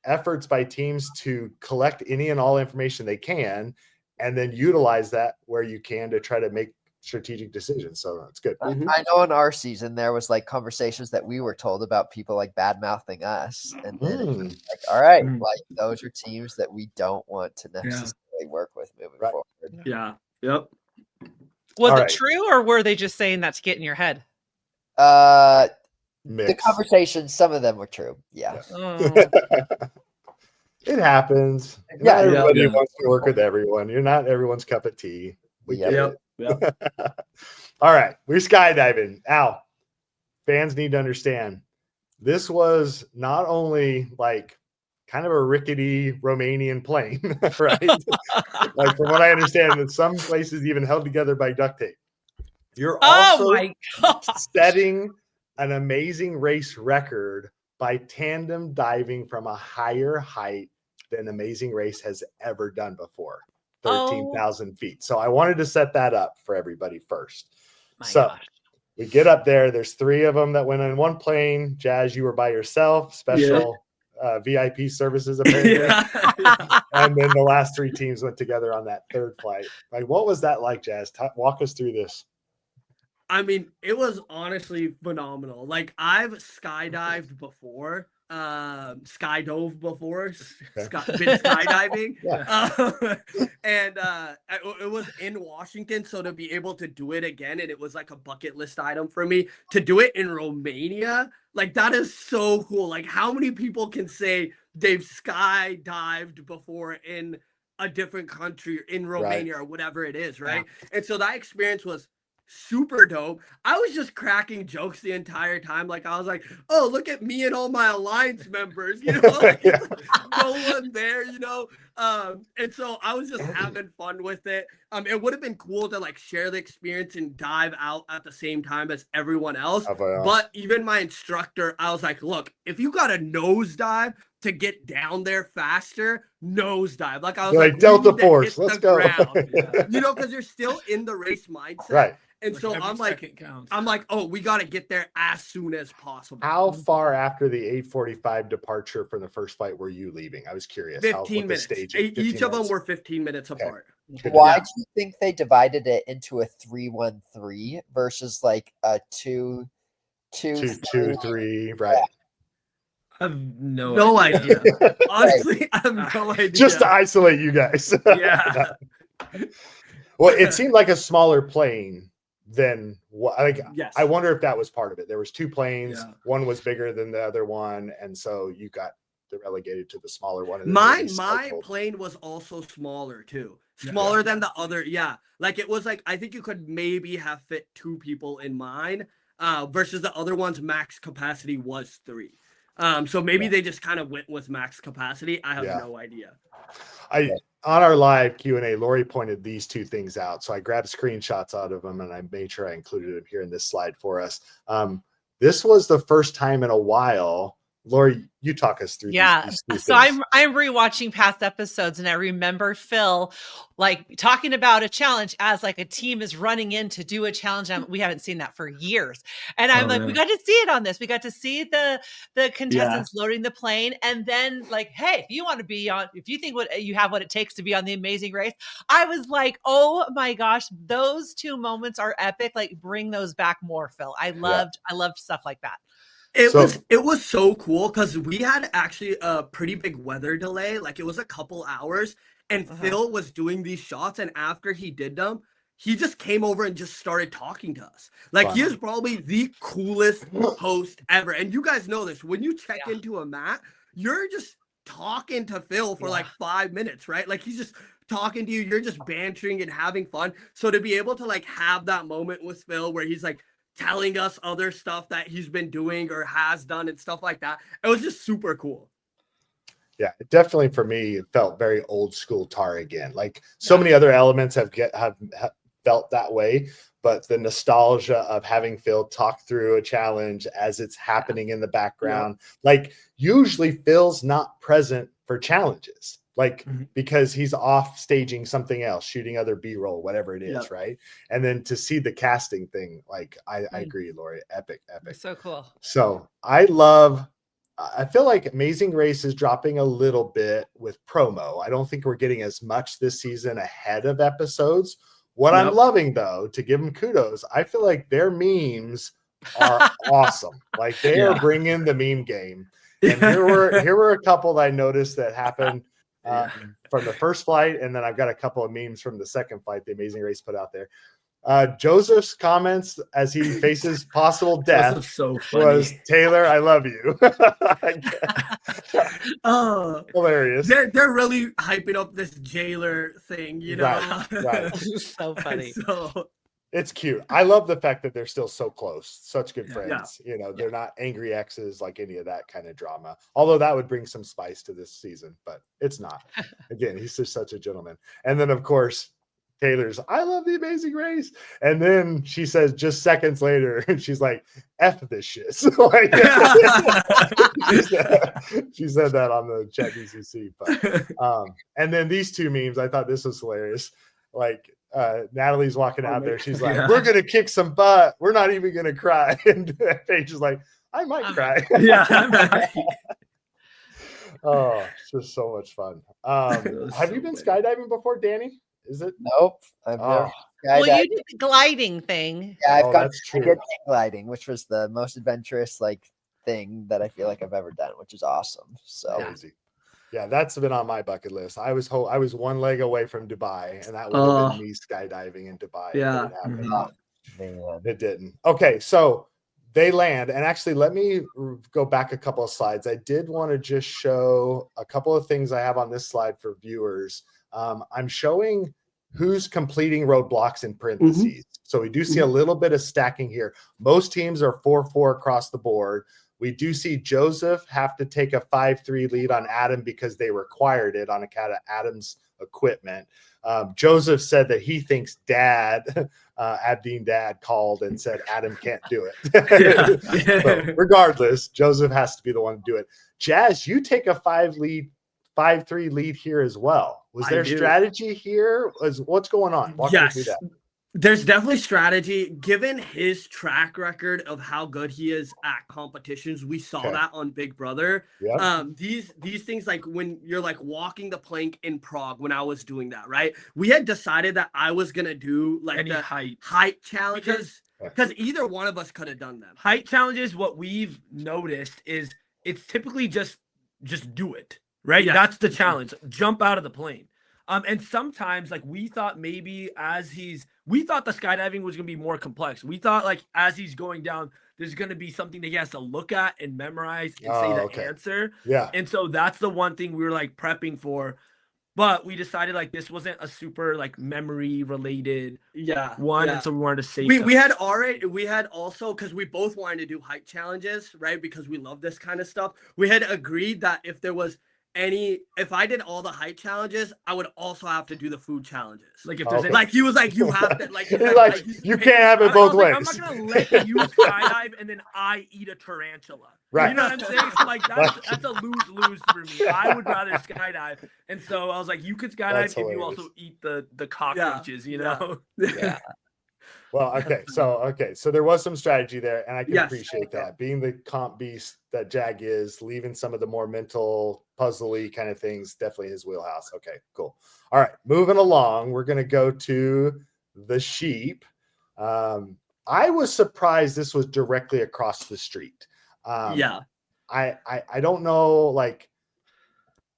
efforts by teams to collect any and all information they can, and then utilize that where you can to try to make strategic decisions. So that's good. I know in our season there was like conversations that we were told about people like bad mouthing us, and then it was like, all right, like those are teams that we don't want to necessarily work with moving forward. Was it true, or were they just saying that to get in your head? The conversations, some of them were true. It happens. Not everybody wants to work with everyone. You're not everyone's cup of tea. We get it. All right, we're skydiving. Al, fans need to understand this was not only like kind of a rickety Romanian plane, right? Like from what I understand, in some places even held together by duct tape. You're also setting an amazing race record by tandem diving from a higher height than Amazing Race has ever done before, 13,000 feet. So I wanted to set that up for everybody first. We get up there. There's 3 of them that went in one plane. Jazz, you were by yourself. Special VIP services apparently. And then the last 3 teams went together on that 3rd flight. Like, what was that like, Jazz? Walk us through this. I mean, it was honestly phenomenal. Like, I've skydived before, skydove before, been skydiving. And it was in Washington. So to be able to do it again, and it was like a bucket list item for me to do it in Romania. Like, that is so cool. Like, how many people can say they've skydived before in a different country, in Romania or whatever it is, right? And so that experience was super dope. I was just cracking jokes the entire time. Like, I was like, oh, look at me and all my alliance members, you know, like, no one there, you know. And so I was just having fun with it. It would have been cool to like share the experience and dive out at the same time as everyone else. But even my instructor, I was like, look, if you got a nosedive to get down there faster, nosedive. Like, I was like Delta Force, let's go. You know, because you're still in the race mindset. Right. And so I'm like, oh, we got to get there as soon as possible. How far after the 8:45 departure from the first flight were you leaving? I was curious. 15 minutes. Each of them were 15 minutes apart. Why do you think they divided it into a 3-1-3 versus like a 2-2-3? Right. I have no idea. Honestly, I have no idea. Just to isolate you guys. Well, it seemed like a smaller plane than what. Like, I wonder if that was part of it. There was 2 planes. One was bigger than the other one, and so you got relegated to the smaller one. My plane was also smaller too. Smaller than the other. Yeah, like it was like, I think you could maybe have fit 2 people in mine. Versus the other one's max capacity was 3. So maybe they just kind of went with max capacity. I have no idea. On our live Q&A, Lori pointed these 2 things out. So I grabbed screenshots out of them and I made sure I included them here in this slide for us. This was the first time in a while. Lori, you talk us through these so things. I'm rewatching past episodes, and I remember Phil like talking about a challenge as like a team is running in to do a challenge. We haven't seen that for years, and I'm we got to see it on this. We got to see the contestants loading the plane, and then like, hey, if you want to be on, if you think you have what it takes to be on the Amazing Race, I was like, oh my gosh, those 2 moments are epic. Like, bring those back more, Phil. I loved stuff like that. It was so cool because we had actually a pretty big weather delay. Like, it was a couple hours, and Phil was doing these shots, and after he did them, he just came over and just started talking to us. Like, he is probably the coolest host ever. And you guys know this. When you check into a mat, you're just talking to Phil for like 5 minutes, right? Like, he's just talking to you. You're just bantering and having fun. So to be able to like have that moment with Phil where he's like telling us other stuff that he's been doing or has done and stuff like that, it was just super cool. Yeah, definitely for me, it felt very old school Tar again. Like, so many other elements have felt that way, but the nostalgia of having Phil talk through a challenge as it's happening in the background. Like, usually Phil's not present for challenges, like because he's off staging something else, shooting other B-roll, whatever it is, right? And then to see the casting thing, like I agree, Lori, epic. So cool. So I feel like Amazing Race is dropping a little bit with promo. I don't think we're getting as much this season ahead of episodes. What I'm loving, though, to give them kudos, I feel like their memes are awesome. Like, they are bringing the meme game. And here were a couple that I noticed that happened from the first flight, and then I've got a couple of memes from the second flight the Amazing Race put out there. Joseph's comments as he faces possible death so funny. was, Taylor, I love you. Oh, hilarious. They're really hyping up this jailer thing, you know. Right. So funny. So it's cute. I love the fact that they're still so close, such good friends. Yeah. You know, they're not angry exes like any of that kind of drama. Although that would bring some spice to this season, but it's not. Again, he's just such a gentleman. And then, of course, Taylor's, I love the Amazing Race. And then she says just seconds later, she's like, F this shit. So like, she said that on the chat BCC. But, and then these two memes, I thought this was hilarious. Like, Natalie's walking out there. She's like, we're going to kick some butt. We're not even going to cry. And Paige is like, I might cry. Yeah, I might. Oh, it's just so much fun. Have you been skydiving before, Danny? Is it? Nope. I've never well, you did the gliding thing. Yeah, I've got that's true. I did gliding, which was the most adventurous thing that I feel like I've ever done, which is awesome. So crazy. Yeah, that's been on my bucket list. I was one leg away from Dubai, and that would have been me skydiving in Dubai. Yeah. It didn't. Okay, so they land, and actually, let me go back a couple of slides. I did want to just show a couple of things I have on this slide for viewers. I'm showing who's completing roadblocks in parentheses. So we do see a little bit of stacking here. Most teams are 4-4 across the board. We do see Joseph have to take a 5-3 lead on Adam because they required it on account of Adam's equipment. Joseph said that he thinks Abdeen Dad called and said Adam can't do it. So regardless, Joseph has to be the one to do it. Jazz, you take a 5-3 lead here as well. Was there strategy here? What's going on? Walk me through that. There's definitely strategy. Given his track record of how good he is at competitions, we saw that on Big Brother. Yep. These things, like when you're like walking the plank in Prague, when I was doing that, right? We had decided that I was gonna do like the height challenges because either one of us could have done them. Height challenges, what we've noticed is it's typically just do it, right? Yeah. That's the challenge. Jump out of the plane. And sometimes like we thought we thought the skydiving was going to be more complex. We thought like as he's going down, there's going to be something that he has to look at and memorize and say the answer. Yeah. And so that's the one thing we were like prepping for. But we decided like this wasn't a super like memory related one. And so we wanted to save we had also, because we both wanted to do height challenges, right? Because we love this kind of stuff. We had agreed that if there was if I did all the height challenges, I would also have to do the food challenges. Like if there's like he was like, you have to like, you can't have it both ways. I'm not gonna let you skydive and then I eat a tarantula. Right. You know what I'm saying? So like that's a lose-lose for me. I would rather skydive. And so I was like, you could skydive if you also eat the cockroaches, you know? Yeah. Well, so there was some strategy there, and I can appreciate that. Being the comp beast that Jag is, leaving some of the more mental, puzzly kind of things, definitely his wheelhouse. Okay, cool. All right, moving along, we're going to go to the sheep. I was surprised this was directly across the street. I don't know, like,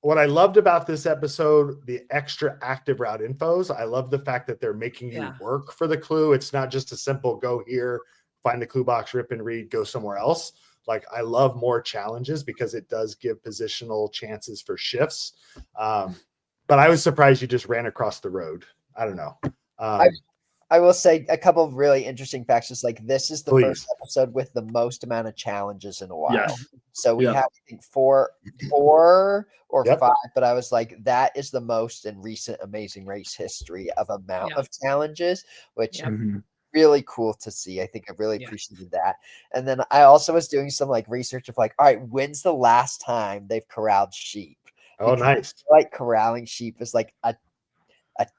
what I loved about this episode, the extra active route infos. I love the fact that they're making you work for the clue. It's not just a simple go here, find the clue box, rip and read, go somewhere else. Like, I love more challenges because it does give positional chances for shifts. But I was surprised you just ran across the road. I don't know. I will say a couple of really interesting facts. Just like this is the first episode with the most amount of challenges in a while. Yes. So we have, I think, four or five, but I was like, that is the most in recent Amazing Race history of amount of challenges, which really cool to see. I think I really appreciated that. And then I also was doing some like research of like, all right, when's the last time they've corralled sheep? Because nice. Like corralling sheep is like a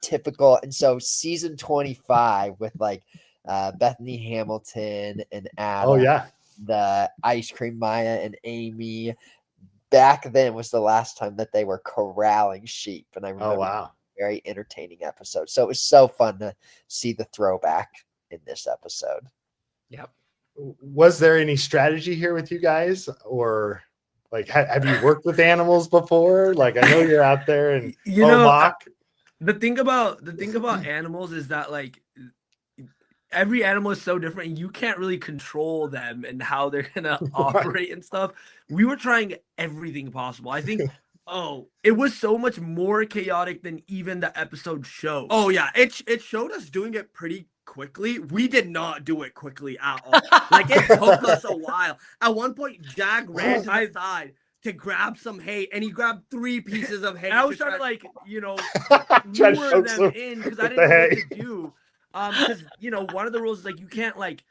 typical, and so season 25 with like Bethany Hamilton and Adam, the Ice Cream Maya and Amy, back then was the last time that they were corralling sheep, and I remember very entertaining episode. So it was so fun to see the throwback in this episode. Was there any strategy here with you guys, or like have you worked with animals before? Like, I know you're out there and The thing about animals is that like every animal is so different, and you can't really control them and how they're gonna operate and stuff. We were trying everything possible. I think it was so much more chaotic than even the episode showed. Oh yeah, it showed us doing it pretty quickly. We did not do it quickly at all. Like it took us a while. At one point, Jag ran to the side to grab some hay, and he grabbed 3 pieces of hay. I was trying to like, Try to lure choke them some in because I with didn't the know what hay. to do. Because one of the rules is like you can't like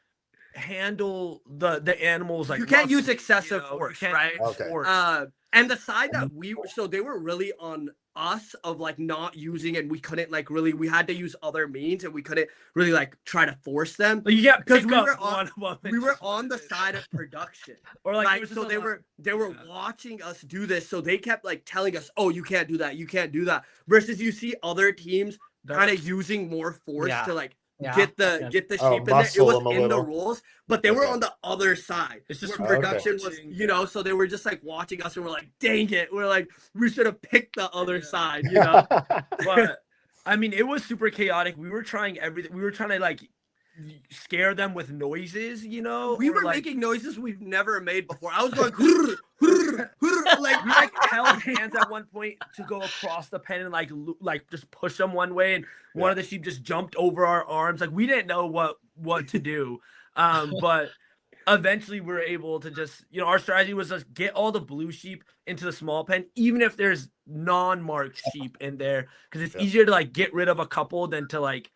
handle the animals like You can't use muscle, excessive force, right? Okay. And the side that they were really on us of like not using, and we couldn't like really, we had to use other means, and we couldn't really like try to force them. Yeah, because we were on the side of production, or like so they were watching us do this, so they kept like telling us, oh, you can't do that, you can't do that. Versus you see other teams kind of using more force to like get the sheep in there. It was in the rules, but they were on the other side. It's just where production was, so they were just like watching us, and we're like, dang it, we're like, we should have picked the other side, But I mean, it was super chaotic. We were trying everything. We were trying to like scare them with noises, We were making noises we've never made before. I was going like we like held hands at one point to go across the pen and like just push them one way, and one of the sheep just jumped over our arms. Like we didn't know what to do, but eventually we were able to just our strategy was just get all the blue sheep into the small pen, even if there's non-marked sheep in there, because it's easier to like get rid of a couple than to like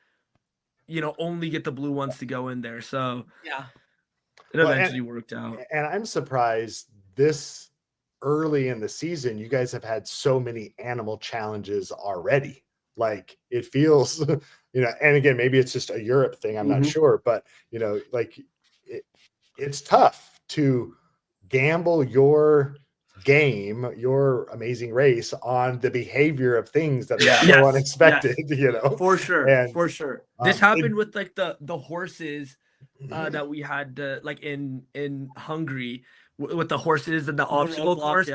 only get the blue ones to go in there. So it eventually worked out. And I'm surprised this early in the season, you guys have had so many animal challenges already. Like it feels, and again, maybe it's just a Europe thing. I'm not sure, but like it's tough to gamble your game, your amazing race on the behavior of things that are so unexpected, For sure. And, for sure. This happened with like the horses that we had like in Hungary with the horses and the obstacle course.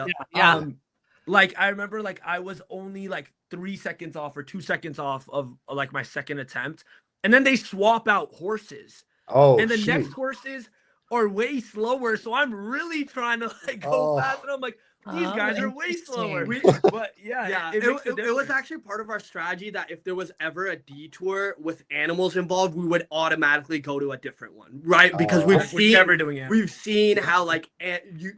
Like I remember like I was only like 3 seconds off or 2 seconds off of like my second attempt, and then they swap out horses. And the next horses are way slower, so I'm really trying to like go fast, and I'm like, these guys are way slower. But it was actually part of our strategy that if there was ever a detour with animals involved, we would automatically go to a different one, right? Because we've seen how like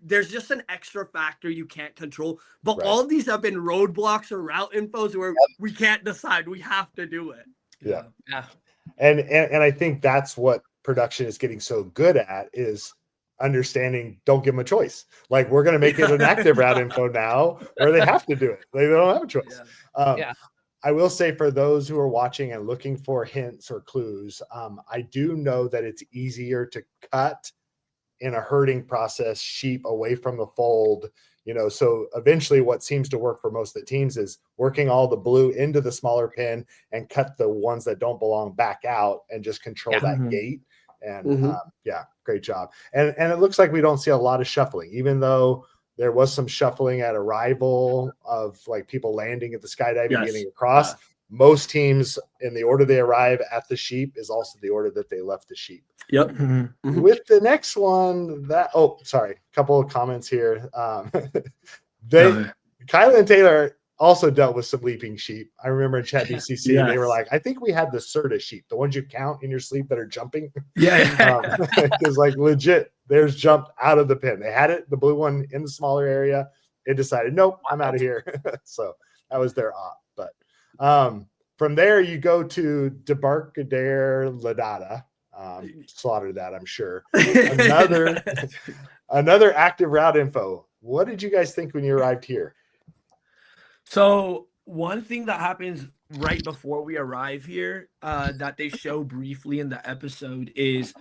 there's just an extra factor you can't control. But all of these have been roadblocks or route infos where we can't decide. We have to do it. Yeah. And I think that's what production is getting so good at, is understanding, don't give them a choice. Like we're going to make it an active route info now, or they have to do it. They don't have a choice. I will say, for those who are watching and looking for hints or clues, I do know that it's easier to cut in a herding process sheep away from the fold. So eventually what seems to work for most of the teams is working all the blue into the smaller pin and cut the ones that don't belong back out and just control that gate. And great job. And it looks like we don't see a lot of shuffling, even though there was some shuffling at arrival of like people landing at the skydive and getting across. Most teams, in the order they arrive at the sheep is also the order that they left the sheep. With the next one, couple of comments here. Kyla and Taylor also dealt with some leaping sheep. I remember in chat BCC, they were like, I think we had the Serta sheep, the ones you count in your sleep that are jumping. Because like legit, theirs jumped out of the pen. They had it, the blue one, in the smaller area. It decided, nope, I'm out of here. So that was their op. But from there, you go to Debarcadere Ladada. Slaughtered that, I'm sure. Another active route info. What did you guys think when you arrived here? So one thing that happens right before we arrive here that they show briefly in the episode is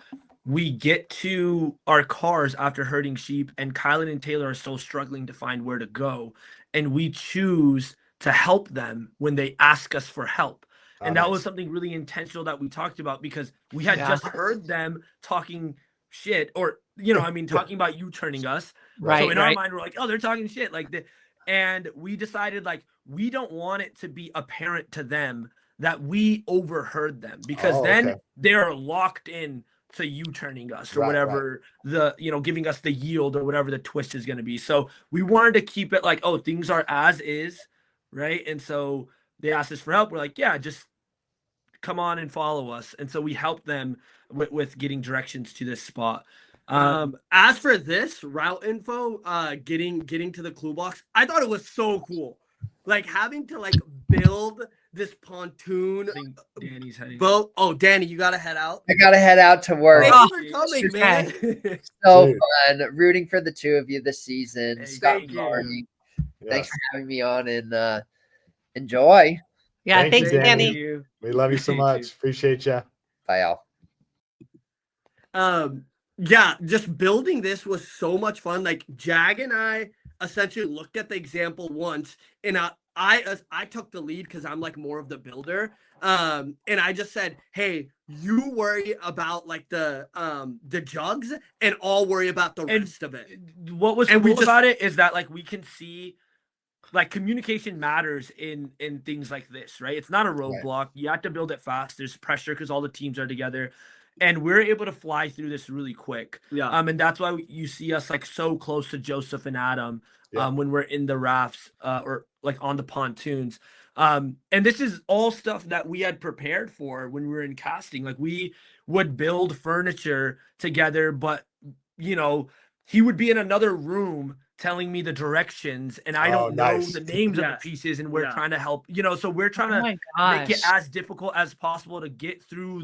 we get to our cars after herding sheep, and Kylan and Taylor are still struggling to find where to go. And we choose to help them when they ask us for help. And that was something really intentional that we talked about, because we had just heard them talking shit, or, talking about you turning us. Right. So in our mind, we're like, oh, they're talking shit. And we decided, like, we don't want it to be apparent to them that we overheard them, because then they're locked in to you turning us or whatever the, giving us the yield or whatever the twist is going to be. So we wanted to keep it like, oh, things are as is, right? And so they asked us for help. We're like, yeah, just come on and follow us. And so we helped them with getting directions to this spot. As for this route info, getting to the clue box, I thought it was so cool. Like having to like build this pontoon boat. Oh, Danny, you gotta head out. I gotta head out to work. Thank you for coming, man. So fun rooting for the two of you this season. Thank you. Thanks for having me on, and enjoy. Yeah, thanks, Danny. We love you so much. Appreciate you. Bye, y'all. Yeah, just building this was so much fun. Like Jag and I essentially looked at the example once, and I took the lead because I'm like more of the builder. And I just said, hey, you worry about like the jugs, and I'll worry about the rest of it. What was cool about it is that like we can see like communication matters in things like this, right? It's not a roadblock. You have to build it fast. There's pressure because all the teams are together. And we're able to fly through this really quick. Yeah. And that's why you see us like so close to Joseph and Adam when we're in the rafts or like on the pontoons. And this is all stuff that we had prepared for when we were in casting. Like we would build furniture together, but he would be in another room telling me the directions, and I don't know the names of the pieces, and we're trying to help, so we're trying to make it as difficult as possible to get through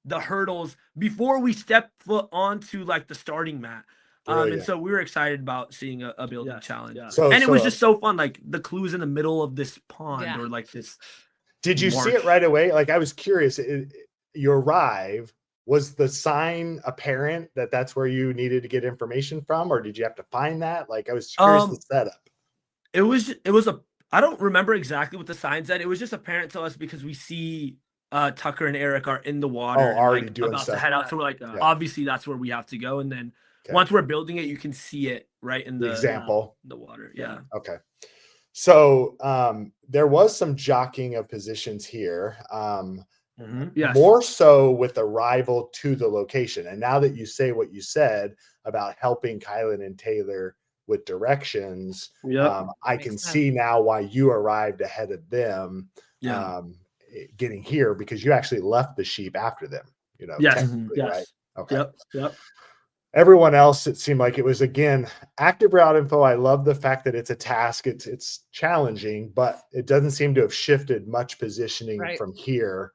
the hurdles before we step foot onto like the starting mat. And so we were excited about seeing a building challenge. So, and it was just so fun, like the clues in the middle of this pond or like this. Did you see it right away? Like I was curious, you arrive, was the sign apparent that that's where you needed to get information from, or did you have to find that? Like I was curious the setup. It was I don't remember exactly what the sign said. It was just apparent to us because we see Tucker and Eric are in the water, already like, doing about stuff. to head out. So we're like, obviously that's where we have to go. And then once we're building it, you can see it right in the example, the water. Yeah. Okay. So there was some jockeying of positions here. More so with arrival to the location. And now that you say what you said about helping Kylan and Taylor with directions, I can see now why you arrived ahead of them. Getting here because you actually left the sheep after them, right? Okay. Yep. Everyone else, it seemed like it was again active route info. I love the fact that it's a task. It's challenging, but it doesn't seem to have shifted much positioning from here.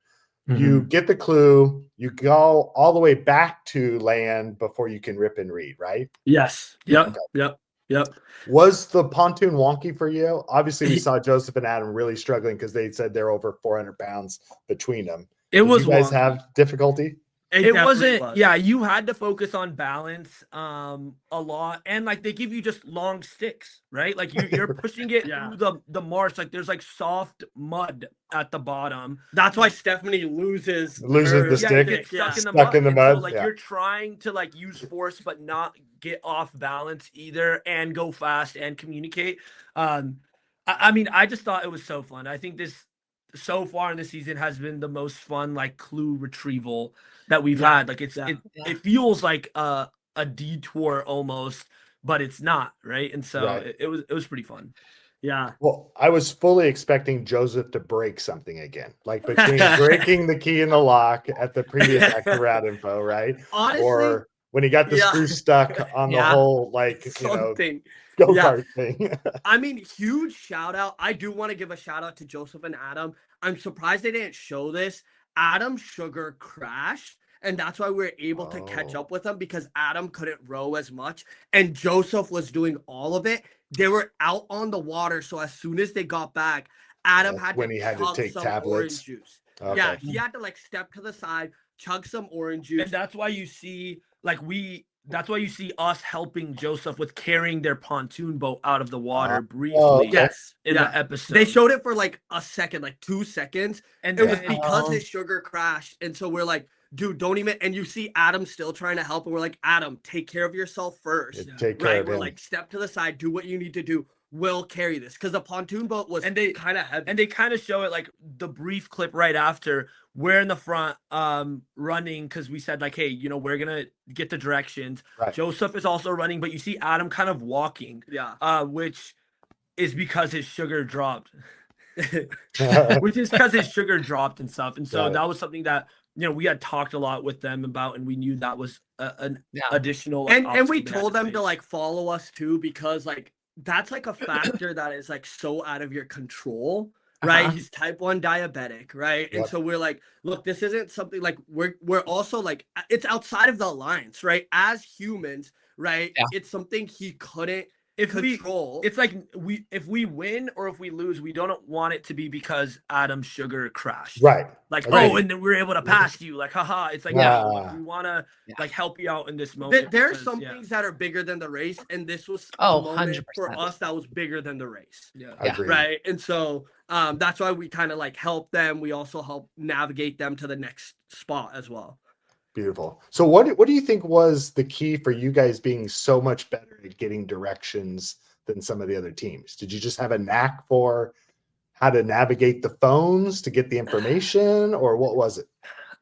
You get the clue, you go all the way back to land before you can rip and read, right? Yes. Yep. Yep. Was the pontoon wonky for you? Obviously, we saw Joseph and Adam really struggling because they said they're over 400 pounds between them. Did you guys wonky. have difficulty? It wasn't. Yeah, you had to focus on balance a lot, and like they give you just long sticks, right? Like you're pushing it through the marsh. Like there's like soft mud at the bottom. That's why Stephanie loses the stick. Gets stuck in the mud. So, like you're trying to like use force, but not get off balance either, and go fast and communicate. I mean, I just thought it was so fun. I think this so far in the season has been the most fun like clue retrieval that we've had. Like it feels like a detour almost, but it's not, right? And so it was pretty fun. Yeah. Well, I was fully expecting Joseph to break something again, like between breaking the key in the lock at the previous active route info, right? Honestly, or when he got the screw stuck on the whole like go-kart thing. I mean, huge shout out. I do want to give a shout out to Joseph and Adam. I'm surprised they didn't show this. Adam's sugar crashed, and that's why we were able to catch up with them, because Adam couldn't row as much and Joseph was doing all of it. They were out on the water, so as soon as they got back, Adam had to take some tablets. Orange juice. Okay. Yeah, he had to like step to the side, chug some orange juice. And that's why you see that's why you see us helping Joseph with carrying their pontoon boat out of the water briefly. In the episode. They showed it for like a second, like 2 seconds. And it was because his sugar crashed. And so we're like, dude, don't even. And you see Adam still trying to help. And we're like, Adam, take care of yourself first. Take care of him. We're like, step to the side, do what you need to do. will carry this, because the pontoon boat was kind of heavy. And they kind of show it, like the brief clip right after. We're in the front running because we said like, hey, you know, we're gonna get the directions. Right. Joseph is also running, but you see Adam kind of walking. Yeah. Which is because his sugar dropped. Which is because his sugar dropped and stuff. And so that was something that, you know, we had talked a lot with them about, and we knew that was an additional. And we told them to like follow us too, because like that's like a factor that is like so out of your control, right? He's type 1 diabetic, right? And so we're like, look, this isn't something like we're also like, it's outside of the alliance, right? As humans, right? It's something he couldn't control. It's like if we win or if we lose, we don't want it to be because Adam's sugar crashed. Right. Like, and then we're able to pass you. Like, haha. It's like, we want to like help you out in this moment. There are some things that are bigger than the race, and this was a moment 100%. for us that was bigger than the race. Agreed. Right. And so that's why we kind of like help them. We also help navigate them to the next spot as well. Beautiful. So what do you think was the key for you guys being so much better at getting directions than some of the other teams? Did you just have a knack for how to navigate the phones to get the information, or what was it?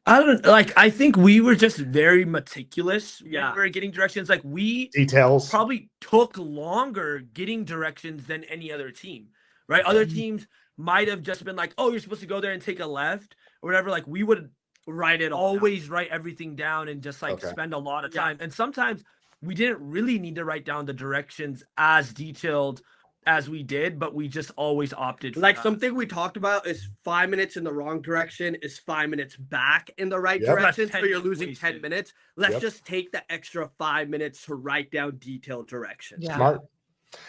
I don't like. I think we were just very meticulous when we were getting directions. Like details probably took longer getting directions than any other team, right? Other teams might have just been like, "Oh, you're supposed to go there and take a left or whatever." Like we would write everything down and just like spend a lot of time. And sometimes we didn't really need to write down the directions as detailed as we did, but we just always opted for like something we talked about is 5 minutes in the wrong direction is 5 minutes back in the right direction. So you're losing 10 minutes. Let's just take the extra 5 minutes to write down detailed directions. Smart.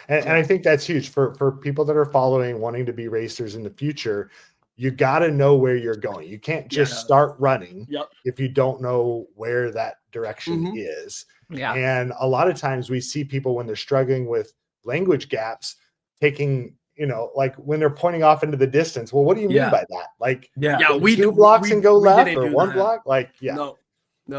And I think that's huge for people that are following, wanting to be racers in the future. You got to know where you're going. You can't just start running if you don't know where that direction is. And a lot of times we see people when they're struggling with language gaps taking, you know, like when they're pointing off into the distance. Well, what do you mean by that? Like, we 2 blocks and go left, or 1 block? Like, No.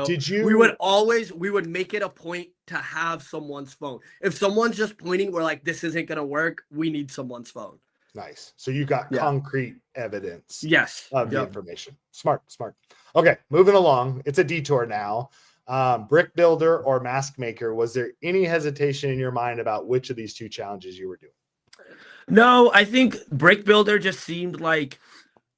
Did you? We would make it a point to have someone's phone. If someone's just pointing, we're like, this isn't going to work. We need someone's phone. Nice. So you got concrete evidence of the information. Smart. Okay, moving along. It's a detour now. Brick builder or mask maker. Was there any hesitation in your mind about which of these 2 challenges you were doing? No, I think brick builder just seemed like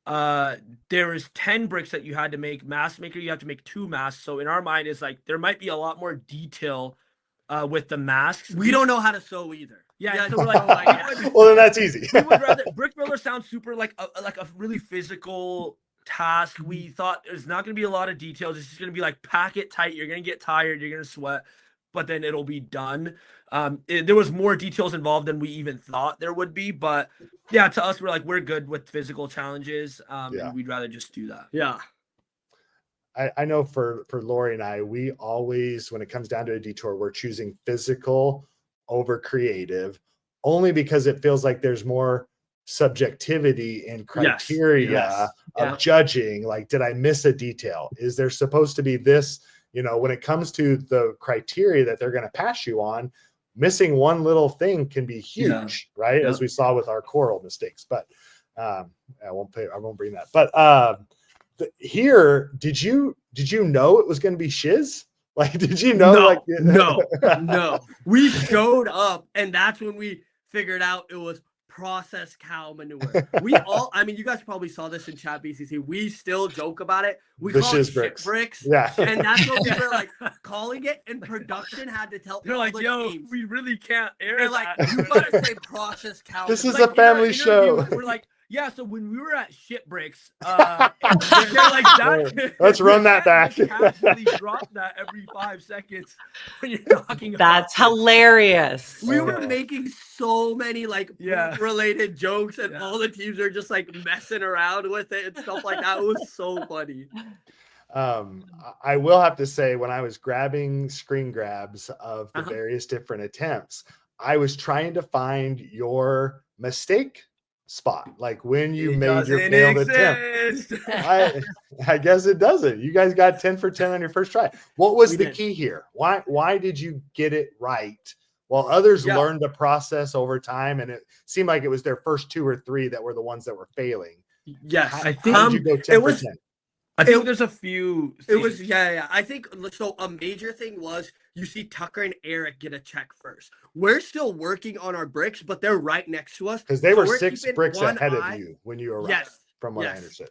there was 10 bricks that you had to make. Mask maker, you have to make 2 masks. So in our mind, it's like there might be a lot more detail with the masks. We don't know how to sew either. So we're like, well, then that's easy. We would rather brick builder sounds super like a really physical task. We thought there's not going to be a lot of details. It's just going to be like pack it tight. You're going to get tired. You're going to sweat, but then it'll be done. There was more details involved than we even thought there would be. But yeah, to us, we're good with physical challenges. And we'd rather just do that. Yeah. I know for Lori and I, we always, when it comes down to a detour, we're choosing physical over creative, only because it feels like there's more subjectivity and criteria of judging. Like, did I miss a detail? Is there supposed to be this? You know, when it comes to the criteria that they're going to pass you on, missing one little thing can be huge, right? As we saw with our choral mistakes. But I won't bring that. But here, did you know it was going to be Shiz? Like, did you know? No. We showed up, and that's when we figured out it was processed cow manure. You guys probably saw this in chat BCC. We still joke about it. We call it shit bricks. Yeah. And that's what we were like calling it. And production had to tell. They're like, yo, teams. We really can't air They're that. like, you gotta say processed cow. This is a family show. We're like, yeah, so when we were at Shit Bricks, they're like, that. Let's run that back. Casually drop that every 5 seconds when you're talking about That's hilarious. We were making so many related jokes, and all the teams are just like messing around with it and stuff like that. It was so funny. I will have to say, when I was grabbing screen grabs of the various different attempts, I was trying to find your mistake spot, like when you made your failed attempt. I guess it doesn't. You guys got 10 for 10 on your first try. What was the key here? Why did you get it right? while others learned the process over time, and it seemed like it was their first 2 or 3 that were the ones that were failing. Yes, I think how did you go 10 it was. 10? I think there's a few. It was I think so. A major thing was you see Tucker and Eric get a check first. We're still working on our bricks, but they're right next to us because they were 6 bricks ahead of you when you arrived. Yes, from what I understood.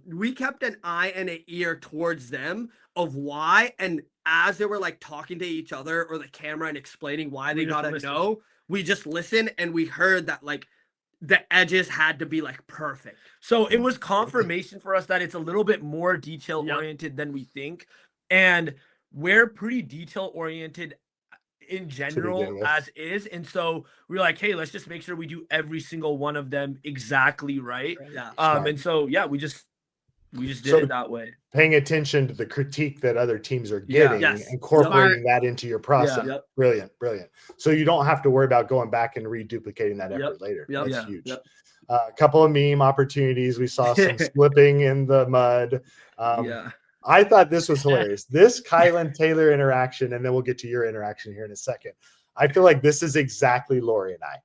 We kept an eye and an ear towards them of why, and as they were like talking to each other or the camera and explaining why they gotta know, we just listened and we heard that like the edges had to be like perfect. So it was confirmation for us that it's a little bit more detail oriented than we think, and we're pretty detail oriented in general as is, and so we're like, hey, let's just make sure we do every single one of them exactly right. And so we just did it that way, paying attention to the critique that other teams are getting, incorporating that into your process. Brilliant. So you don't have to worry about going back and reduplicating that effort later. That's huge. A couple of meme opportunities. We saw some slipping in the mud. I thought this was hilarious. This Kylan Taylor interaction, and then we'll get to your interaction here in a second. I feel like this is exactly Lori and I.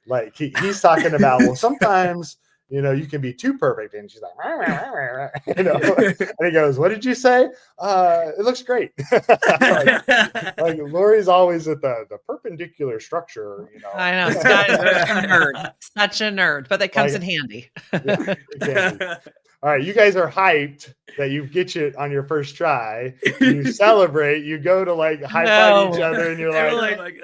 Like he's talking about, well, sometimes you can be too perfect, and she's like, and he goes, "What did you say? It looks great." like Lori's always at the perpendicular structure. I know, Scott is such a nerd, such a nerd, but that comes in handy. All right, you guys are hyped that you get it on your first try. You celebrate. You go to like high five each other, and you're like,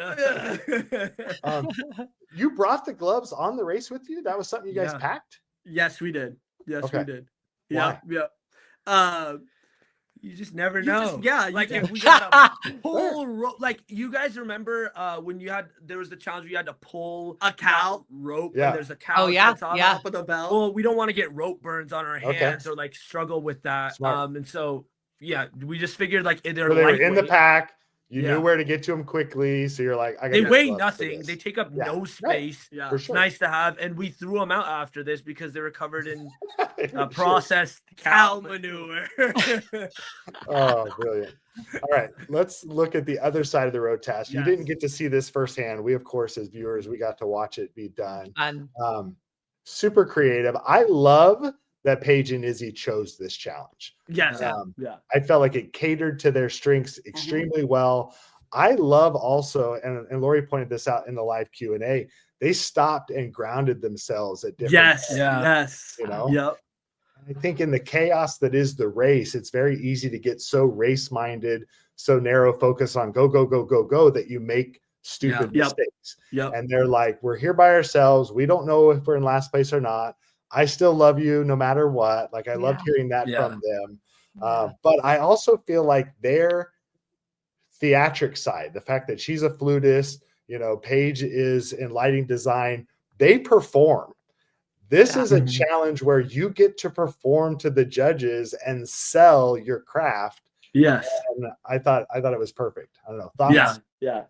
you brought the gloves on the race with you? That was something you guys packed? Yes, we did. We did. Why? You just never know. If we got a pull like you guys remember when there was the challenge where you had to pull a cow rope and there's a cow on top of the bell. Well, we don't want to get rope burns on our hands or like struggle with that. And so we just figured like they were in the pack. You knew where to get to them quickly, so you're like, they weigh nothing. They take up no space. Yeah, it's nice to have, and we threw them out after this because they were covered in processed cow manure. Oh, brilliant! All right, let's look at the other side of the road task. You didn't get to see this firsthand. We, of course, as viewers, we got to watch it be done. Super creative. I love that Paige and Izzy chose this challenge. I felt like it catered to their strengths extremely well. I love also, and Lori pointed this out in the live Q&A, they stopped and grounded themselves at different Yes. I think in the chaos that is the race, it's very easy to get so race-minded, so narrow focus on go that you make stupid mistakes. And they're like, we're here by ourselves. We don't know if we're in last place or not. I still love you no matter what. Like I loved hearing that from them. But I also feel like their theatric side, the fact that she's a flutist, Paige is in lighting design, they perform. This is a challenge where you get to perform to the judges and sell your craft. Yes. And I thought it was perfect. I don't know. Thoughts? Yeah.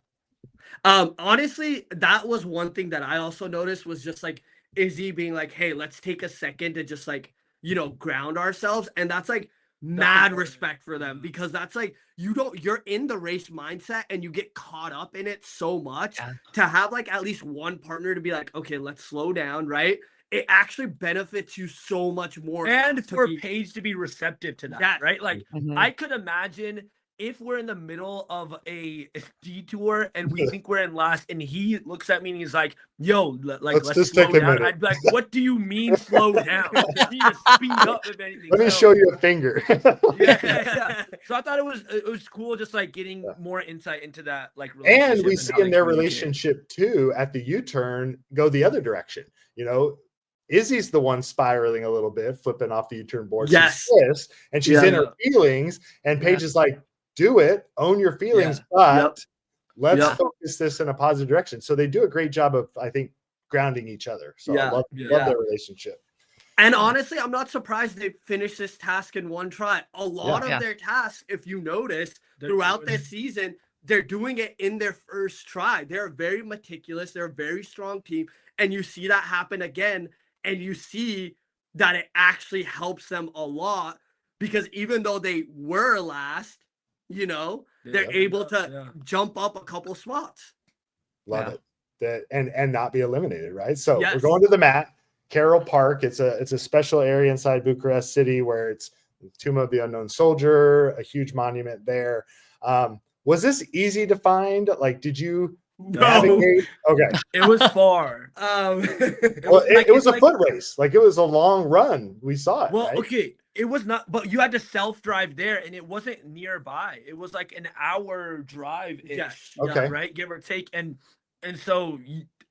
Honestly, that was one thing that I also noticed was just like Izzy being like, hey, let's take a second to just like, ground ourselves. And that's like mad respect for them, because that's like, you're in the race mindset and you get caught up in it so much to have like at least one partner to be like, okay, let's slow down. Right. It actually benefits you so much more. And for Paige to be receptive to that, right? Like I could imagine if we're in the middle of a detour and we think we're in last, and he looks at me and he's like, yo, let's just slow down. I'd be like, what do you mean slow down? You need to speed up, if anything. Let me show you a finger. So I thought it was cool, just like getting more insight into that, like, and we see in their relationship too, at the U-turn, go the other direction. Izzy's the one spiraling a little bit, flipping off the U-turn board. She's pissed, and she's in her feelings, and Paige is like, do it, own your feelings, but let's focus this in a positive direction. So they do a great job of, I think, grounding each other. So I love their relationship. And honestly, I'm not surprised they finished this task in one try. A lot of their tasks, if you notice, throughout this season, they're doing it in their first try. They're very meticulous. They're a very strong team. And you see that happen again. And you see that it actually helps them a lot, because even though they were last, they're able to jump up a couple spots. Love it. That and not be eliminated, right? So we're going to the mat, Carroll Park. It's a special area inside Bucharest City where it's the Tomb of the Unknown Soldier, a huge monument there. Was this easy to find? Like, did you navigate? Okay. It was far. It was a foot race. Like, it was a long run. We saw it. Well, right? okay. It was not, but you had to self-drive there, and it wasn't nearby. It was like an hour drive. Okay. Right? Give or take. And so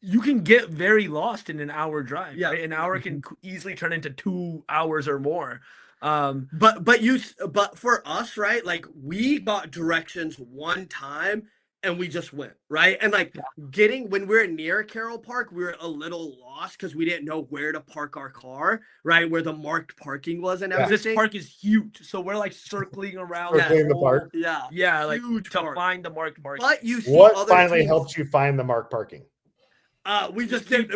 you can get very lost in an hour drive. Yeah. Right? An hour can easily turn into 2 hours or more. But for us, right? Like, we got directions one time and we just went, right? And like when we were near Carroll Park, we were a little lost because we didn't know where to park our car, right? Where the marked parking was and everything. This park is huge, so we're like circling around the park. Yeah, like huge to find the marked parking. But you see what finally helped you find the marked parking? We just kept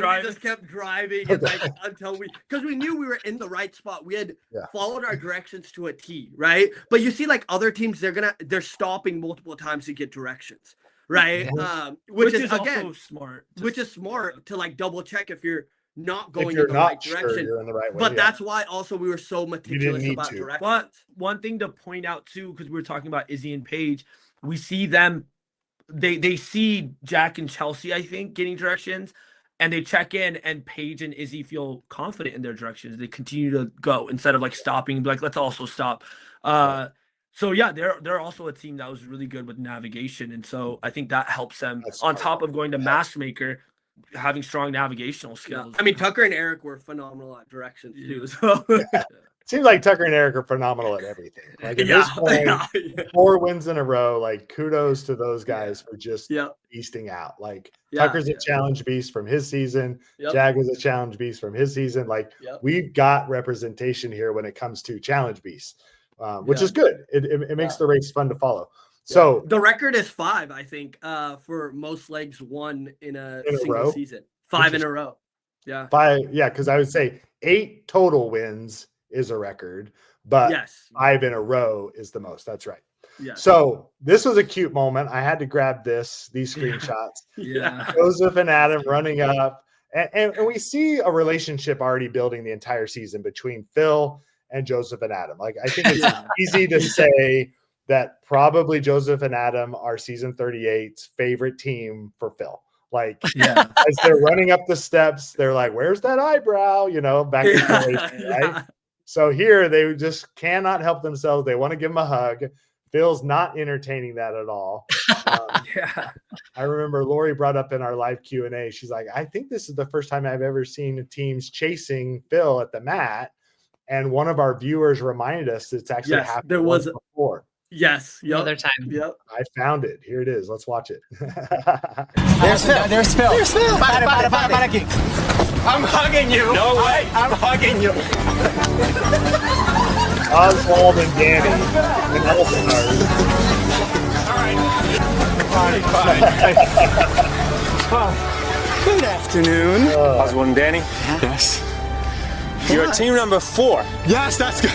driving and like until because we knew we were in the right spot. We had followed our directions to a T, right? But you see, like, other teams, they're stopping multiple times to get directions, right? Which is again also smart. Which is smart to like double check if you're not going in the right direction. You're in the right way, but that's why also we were so meticulous about directions. But one thing to point out too, because we were talking about Izzy and Paige, we see them. They see Jack and Chelsea, I think, getting directions, and they check in, and Paige and Izzy feel confident in their directions. They continue to go instead of like stopping and be like, let's also stop. So yeah, they're also a team that was really good with navigation, and so I think that helps them on top of going to Matchmaker, having strong navigational skills. I mean, Tucker and Eric were phenomenal at directions too. So. Seems like Tucker and Eric are phenomenal at everything. Like, at this point, 4 wins in a row. Like, kudos to those guys for just beasting out. Like, Tucker's a challenge beast from his season. Jag was a challenge beast from his season. Like, we've got representation here when it comes to challenge beasts, which is good. It makes the race fun to follow. So the record is 5, I think, for most legs won in a single season. 5 in a row. Yeah. 5. Yeah, because I would say 8 total wins is a record, but 5 in a row is the most. That's right. So this was a cute moment. I had to grab these screenshots. Joseph and Adam running up, and we see a relationship already building the entire season between Phil and Joseph and Adam. Like, I think it's easy to say that probably Joseph and Adam are season 38's favorite team for Phil. Like, as they're running up the steps, they're like, "Where's that eyebrow?" Back to the right? So here they just cannot help themselves. They want to give him a hug. Phil's not entertaining that at all. I remember Lori brought up in our live Q&A. She's like, I think this is the first time I've ever seen teams chasing Phil at the mat. And one of our viewers reminded us it's actually happened there was before. Another time. I found it. Here it is. Let's watch it. There's Phil. There's Phil. I'm hugging you. No way. I'm hugging you. Oswald and Danny. And All right. Good afternoon. Oswald and Danny. Yes. You're team number 4. Yes, that's good.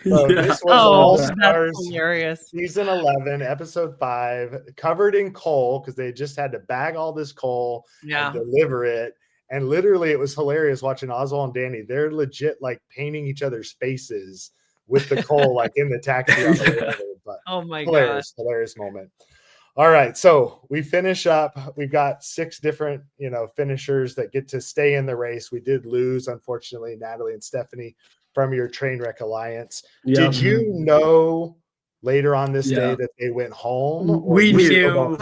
So this was All Stars hilarious. Season 11, episode 5, covered in coal because they just had to bag all this coal and deliver it. And literally, it was hilarious watching Oswald and Danny. They're legit like painting each other's faces with the coal, like in the taxi. On the road. But oh my god, hilarious moment. All right, so we finish up. We've got 6 different, finishers that get to stay in the race. We did lose, unfortunately, Natalie and Stephanie from your Trainwreck Alliance. Did you know later on this day that they went home? We knew.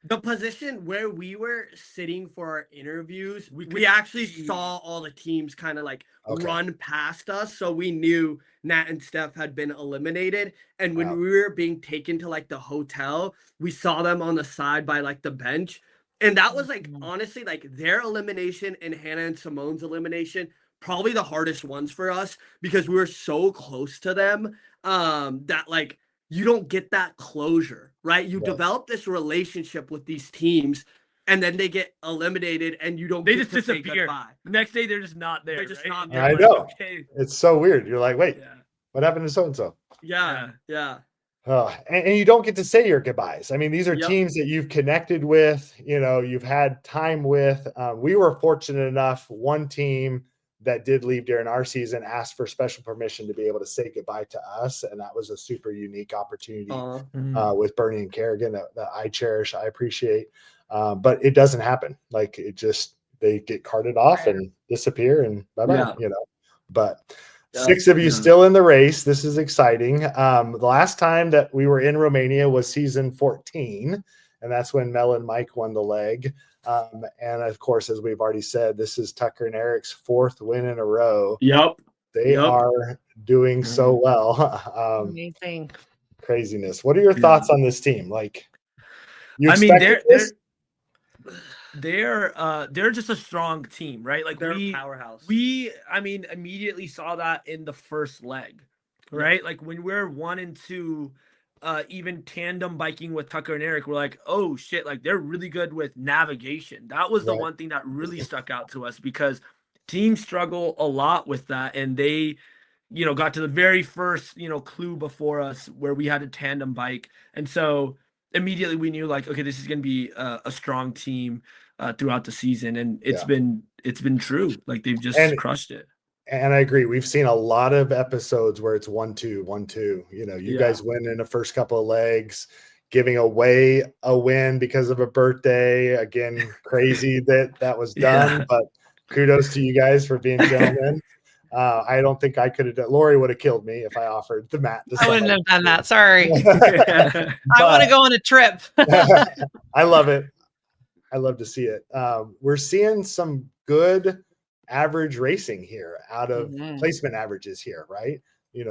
The position where we were sitting for our interviews, we actually saw all the teams kind of like run past us. So we knew Nat and Steph had been eliminated. And when we were being taken to like the hotel, we saw them on the side by like the bench. And that was like, honestly, like their elimination and Hannah and Simone's elimination, probably the hardest ones for us because we were so close to them that like, you don't get that closure, right? You develop this relationship with these teams, and then they get eliminated, and you don't. They just disappear. The next day, they're just not there. They're just not there. I know. It's so weird. You're like, wait, what happened to so and so? Yeah. And you don't get to say your goodbyes. I mean, these are teams that you've connected with, you've had time with. We were fortunate enough, one team that did leave during our season asked for special permission to be able to say goodbye to us. And that was a super unique opportunity with Bernie and Kerrigan that I cherish, I appreciate. But it doesn't happen. Like they get carted off and disappear and bye-bye, but 6 of you still in the race. This is exciting. The last time that we were in Romania was season 14, and that's when Mel and Mike won the leg. And of course, as we've already said, this is Tucker and Eric's 4th win in a row. They are doing so well. Amazing. Craziness. What are your thoughts on this team? Like, they're just a strong team, right? Like they're a powerhouse. Immediately saw that in the first leg, right? Like when we're 1 and 2, even tandem biking with Tucker and Eric, we're like, oh shit, like they're really good with navigation. That was the one thing that really stuck out to us, because teams struggle a lot with that, and they, got to the very first, clue before us where we had a tandem bike, and so immediately we knew, like, okay, this is going to be a strong team throughout the season, and it's been true. Like they've just crushed it. And I agree. We've seen a lot of episodes where it's 1-2, 1-2. You guys win in the first couple of legs, giving away a win because of a birthday. Again, crazy that was done, but kudos to you guys for being gentlemen. I don't think I could have done. Lori would have killed me if I offered the mat. I wouldn't have done that. Sorry. I want to go on a trip. I love it. I love to see it. We're seeing some good average racing here out of placement averages here, right?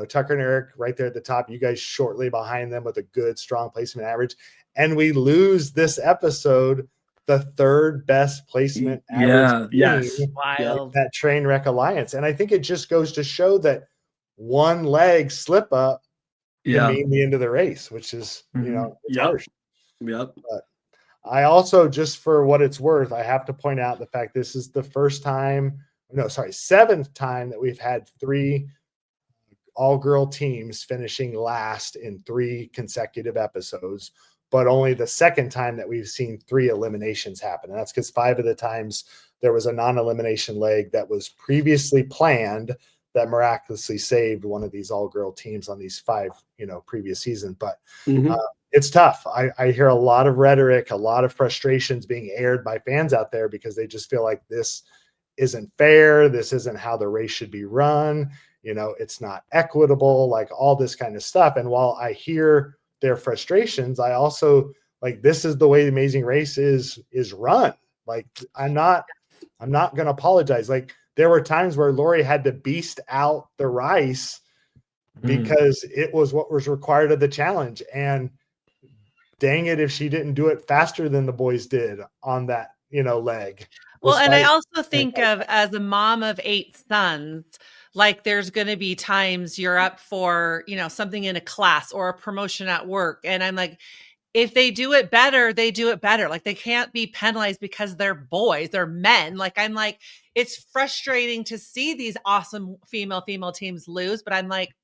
Tucker and Eric right there at the top, you guys shortly behind them with a good, strong placement average. And we lose this episode, the 3rd best placement average. Wild. That train wreck alliance. And I think it just goes to show that one leg slip up can mean the end of the race, which is, it's harsh. But I also, just for what it's worth, I have to point out the fact this is the 7th time that we've had 3 all-girl teams finishing last in 3 consecutive episodes, but only the 2nd time that we've seen 3 eliminations happen. And that's because 5 of the times there was a non-elimination leg that was previously planned that miraculously saved one of these all-girl teams on these 5, previous seasons. But it's tough. I hear a lot of rhetoric, a lot of frustrations being aired by fans out there because they just feel like this isn't fair. This isn't how the race should be run. It's not equitable, like all this kind of stuff. And while I hear their frustrations, I also, like, this is the way the Amazing Race is run. Like, I'm not going to apologize. Like, there were times where Lori had to beast out the rice because it was what was required of the challenge. And dang it, if she didn't do it faster than the boys did on that, leg. Well, and I also think of, as a mom of 8 sons, like there's going to be times you're up for, something in a class or a promotion at work. And I'm like, if they do it better, they do it better. Like they can't be penalized because they're boys, they're men. Like, I'm like, it's frustrating to see these awesome female teams lose, but I'm like,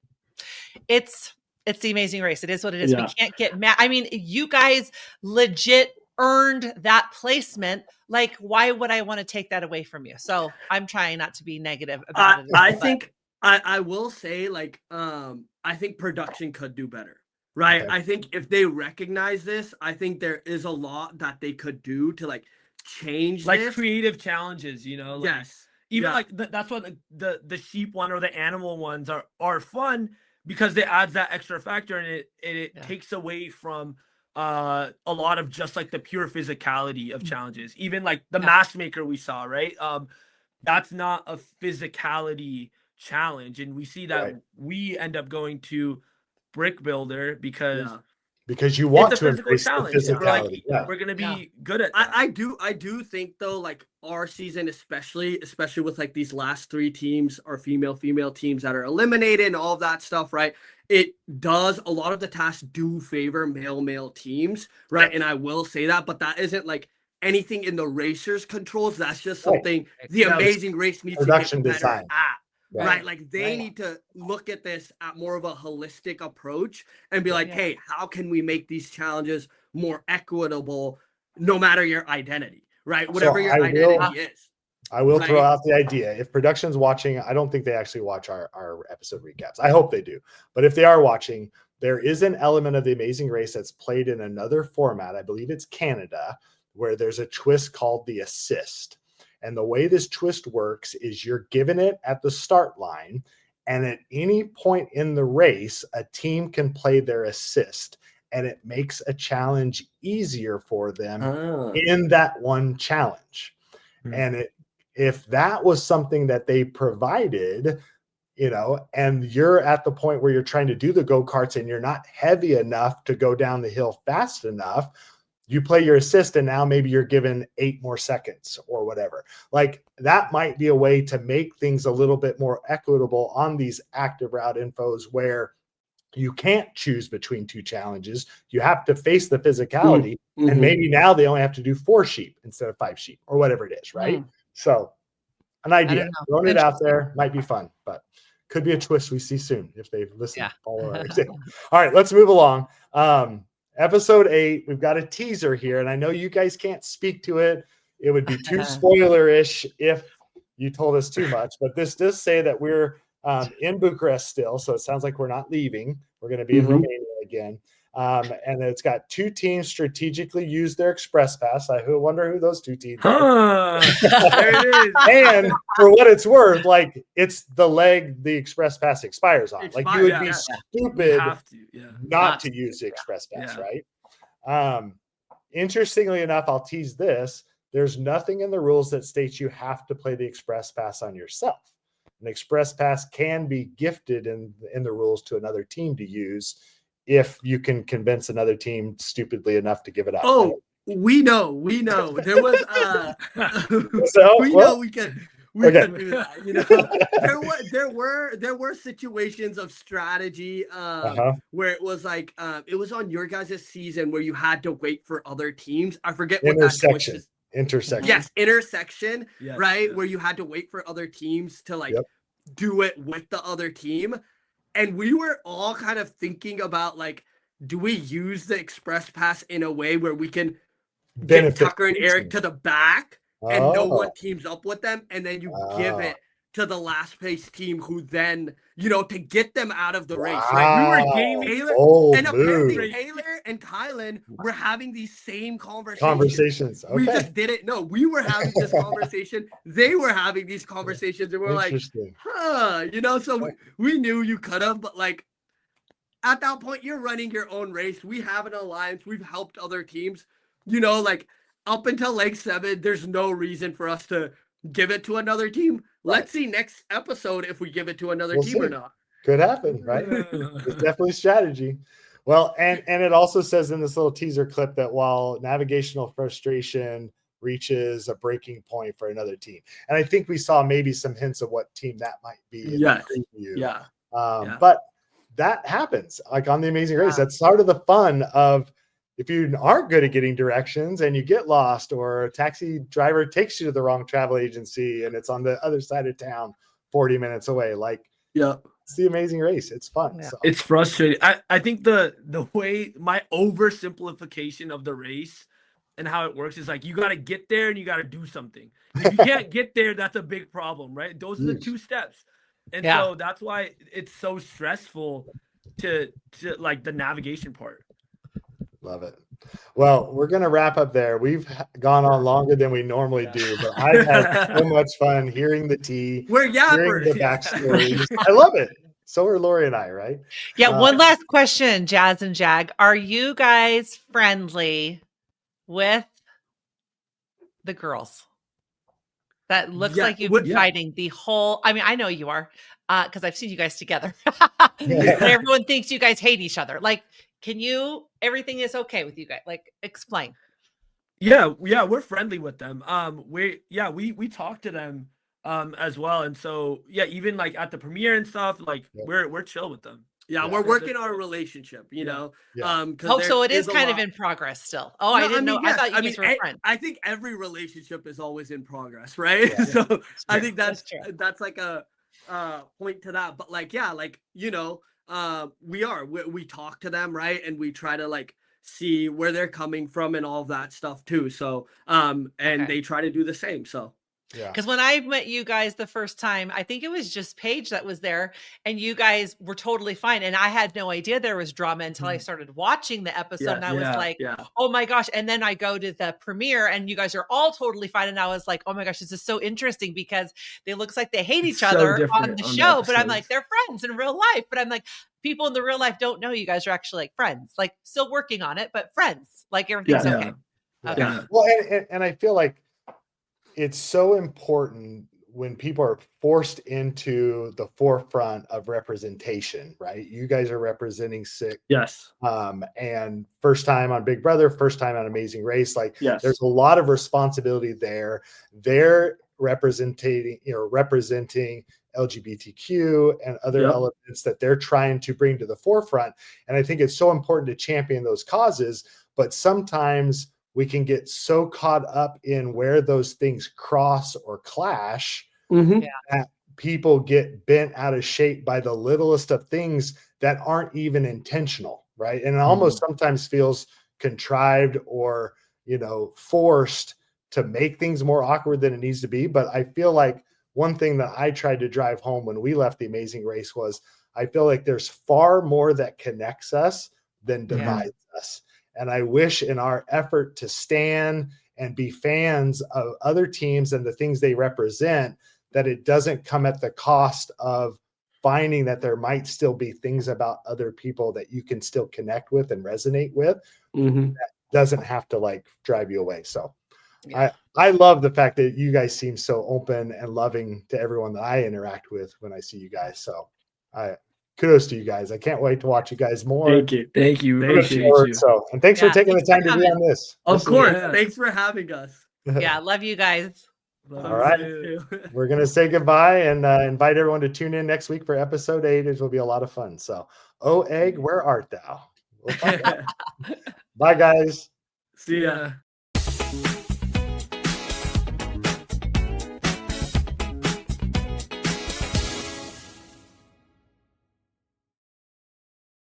it's the Amazing Race. It is what it is. We can't get mad. I mean, you guys legit earned that placement. Like, why would I want to take that away from you? So I'm trying not to be negative about it. I think I will say, like, I think production could do better. Right. Okay. I think if they recognize this, I think there is a lot that they could do to, like, change this. Creative challenges, like, yes. Even like that's what the sheep one or the animal ones are fun, because it adds that extra factor, and it takes away from a lot of just like the pure physicality of challenges. Even like the mask maker we saw, right? That's not a physicality challenge, and we see that we end up going to Brick Builder because you want to embrace the physicality. We're gonna be good at that. I do think though, like, our season, especially with like these last 3 teams are female teams that are eliminated and all of that stuff, right? It does, a lot of the tasks do favor male teams, right? And I will say that, but that isn't like anything in the racers' controls. That's just something the Amazing Race needs to get better at. right? Like they need to look at this at more of a holistic approach and be like, hey, how can we make these challenges more equitable no matter your identity, right? Whatever your identity is. I will throw out the idea. If production's watching, I don't think they actually watch our episode recaps. I hope they do. But if they are watching, there is an element of The Amazing Race that's played in another format. I believe it's Canada, where there's a twist called the assist. And the way this twist works is you're given it at the start line, and at any point in the race, a team can play their assist, and it makes a challenge easier for them in that one challenge. And if that was something that they provided, you know, and you're at the point where you're trying to do the go-karts and you're not heavy enough to go down the hill fast enough, you play your assist and now maybe you're given 8 more seconds or whatever. Like that might be a way to make things a little bit more equitable on these active route infos where you can't choose between 2 challenges. You have to face the physicality, and maybe now they only have to do 4 sheep instead of 5 sheep or whatever it is, right? So an idea, throwing it out there might be fun, but could be a twist we see soon if they listen. Follow our example. All right, let's move along. Episode 8, we've got a teaser here, and I know you guys can't speak to it. It would be too spoiler-ish if you told us too much, but this does say that we're in Bucharest still, so it sounds like we're not leaving. We're going to be in Romania again. And it's got 2 teams strategically use their express pass. I wonder who those 2 teams are. There it is. And for what it's worth, like it's the leg the express pass expires on. Like you would be stupid not to use the express pass, right? Interestingly enough, I'll tease this. There's nothing in the rules that states you have to play the express pass on yourself. An express pass can be gifted in the rules to another team to use if you can convince another team stupidly enough to give it up. Oh, we know. There was we can do that. You know, there were situations of strategy where it was like it was on your guys' season where you had to wait for other teams. I forget what that twist is. Intersection. Yes, intersection, right? Where you had to wait for other teams to like do it with the other team. And we were all kind of thinking about like, do we use the express pass in a way where we can get Tucker and Eric to the back and no one teams up with them, and then you give it to the last place team who then, you know, to get them out of the race. Like we were gaming Taylor, and apparently Taylor and Kylan were having these same conversations. Okay. We just didn't know. We were having this conversation. They were having these conversations, and we're like, you know, so we knew you could have, but like at that point, you're running your own race. We have an alliance. We've helped other teams, you know, like up until leg 7, there's no reason for us to give it to another team. Let's see next episode if we give it to another team or not. Could happen, right? It's definitely strategy. Well, and it also says in this little teaser clip that while navigational frustration reaches a breaking point for another team, and I think we saw maybe some hints of what team that might be in the preview. But that happens like on The Amazing Race. That's part of the fun of if you aren't good at getting directions and you get lost, or a taxi driver takes you to the wrong travel agency and it's on the other side of town 40 minutes away, like it's The Amazing Race. It's fun. So. It's frustrating. I think the way my oversimplification of the race and how it works is like you got to get there and you got to do something. If you can't get there, that's a big problem, right? Those are the 2 steps. And so that's why it's so stressful to like the navigation part. Love it. Well, we're going to wrap up there. We've gone on longer than we normally do, but I've had so much fun hearing the tea. We're yappers. The backstory. I love it. So are Lori and I, right? Yeah. One last question, Jazz and Jag. Are you guys friendly with the girls? That looks like you've been fighting the whole. I mean, I know you are because I've seen you guys together. Everyone thinks you guys hate each other. Like, everything is okay with you guys? Like, explain. Yeah, we're friendly with them. We talk to them as well. And so, even like at the premiere and stuff, like we're chill with them. Yeah, we're working on a relationship, you know. So it is kind of in progress still. Oh, I didn't know. I thought you guys were friends. I think every relationship is always in progress, right? So I think that's like point to that, but like, yeah, like, you know, we talk to them, right, and we try to like see where they're coming from and all of that stuff too. So and they try to do the same. So yeah, because when I met you guys the first time, I think it was just Paige that was there, and you guys were totally fine. And I had no idea there was drama until I started watching the episode, and I was like, "Oh my gosh!" And then I go to the premiere, and you guys are all totally fine, and I was like, "Oh my gosh, this is so interesting because they looks like they hate each other on the show, but I'm like they're friends in real life." But I'm like, people in the real life don't know you guys are actually like friends, like still working on it, but friends. Like everything's okay. Okay. Well, and I feel like it's so important when people are forced into the forefront of representation, right? You guys are representing SICK. Yes. And first time on Big Brother, first time on Amazing Race. Like there's a lot of responsibility there. They're representing LGBTQ and other elements that they're trying to bring to the forefront. And I think it's so important to champion those causes, but sometimes we can get so caught up in where those things cross or clash that people get bent out of shape by the littlest of things that aren't even intentional, right? And it almost sometimes feels contrived or, you know, forced to make things more awkward than it needs to be. But I feel like one thing that I tried to drive home when we left The Amazing Race was I feel like there's far more that connects us than divides us. And I wish in our effort to stand and be fans of other teams and the things they represent, that it doesn't come at the cost of finding that there might still be things about other people that you can still connect with and resonate with. That doesn't have to like drive you away. So I love the fact that you guys seem so open and loving to everyone that I interact with when I see you guys. So kudos to you guys. I can't wait to watch you guys more. Thank you. Thank you. Appreciate you. So, and thanks for taking the time to be on this. Of course. Thanks for having us. Yeah. Love you guys. All right. We're going to say goodbye and invite everyone to tune in next week for episode 8. It will be a lot of fun. So, oh, Egg, where art thou? We'll Bye, guys. See ya.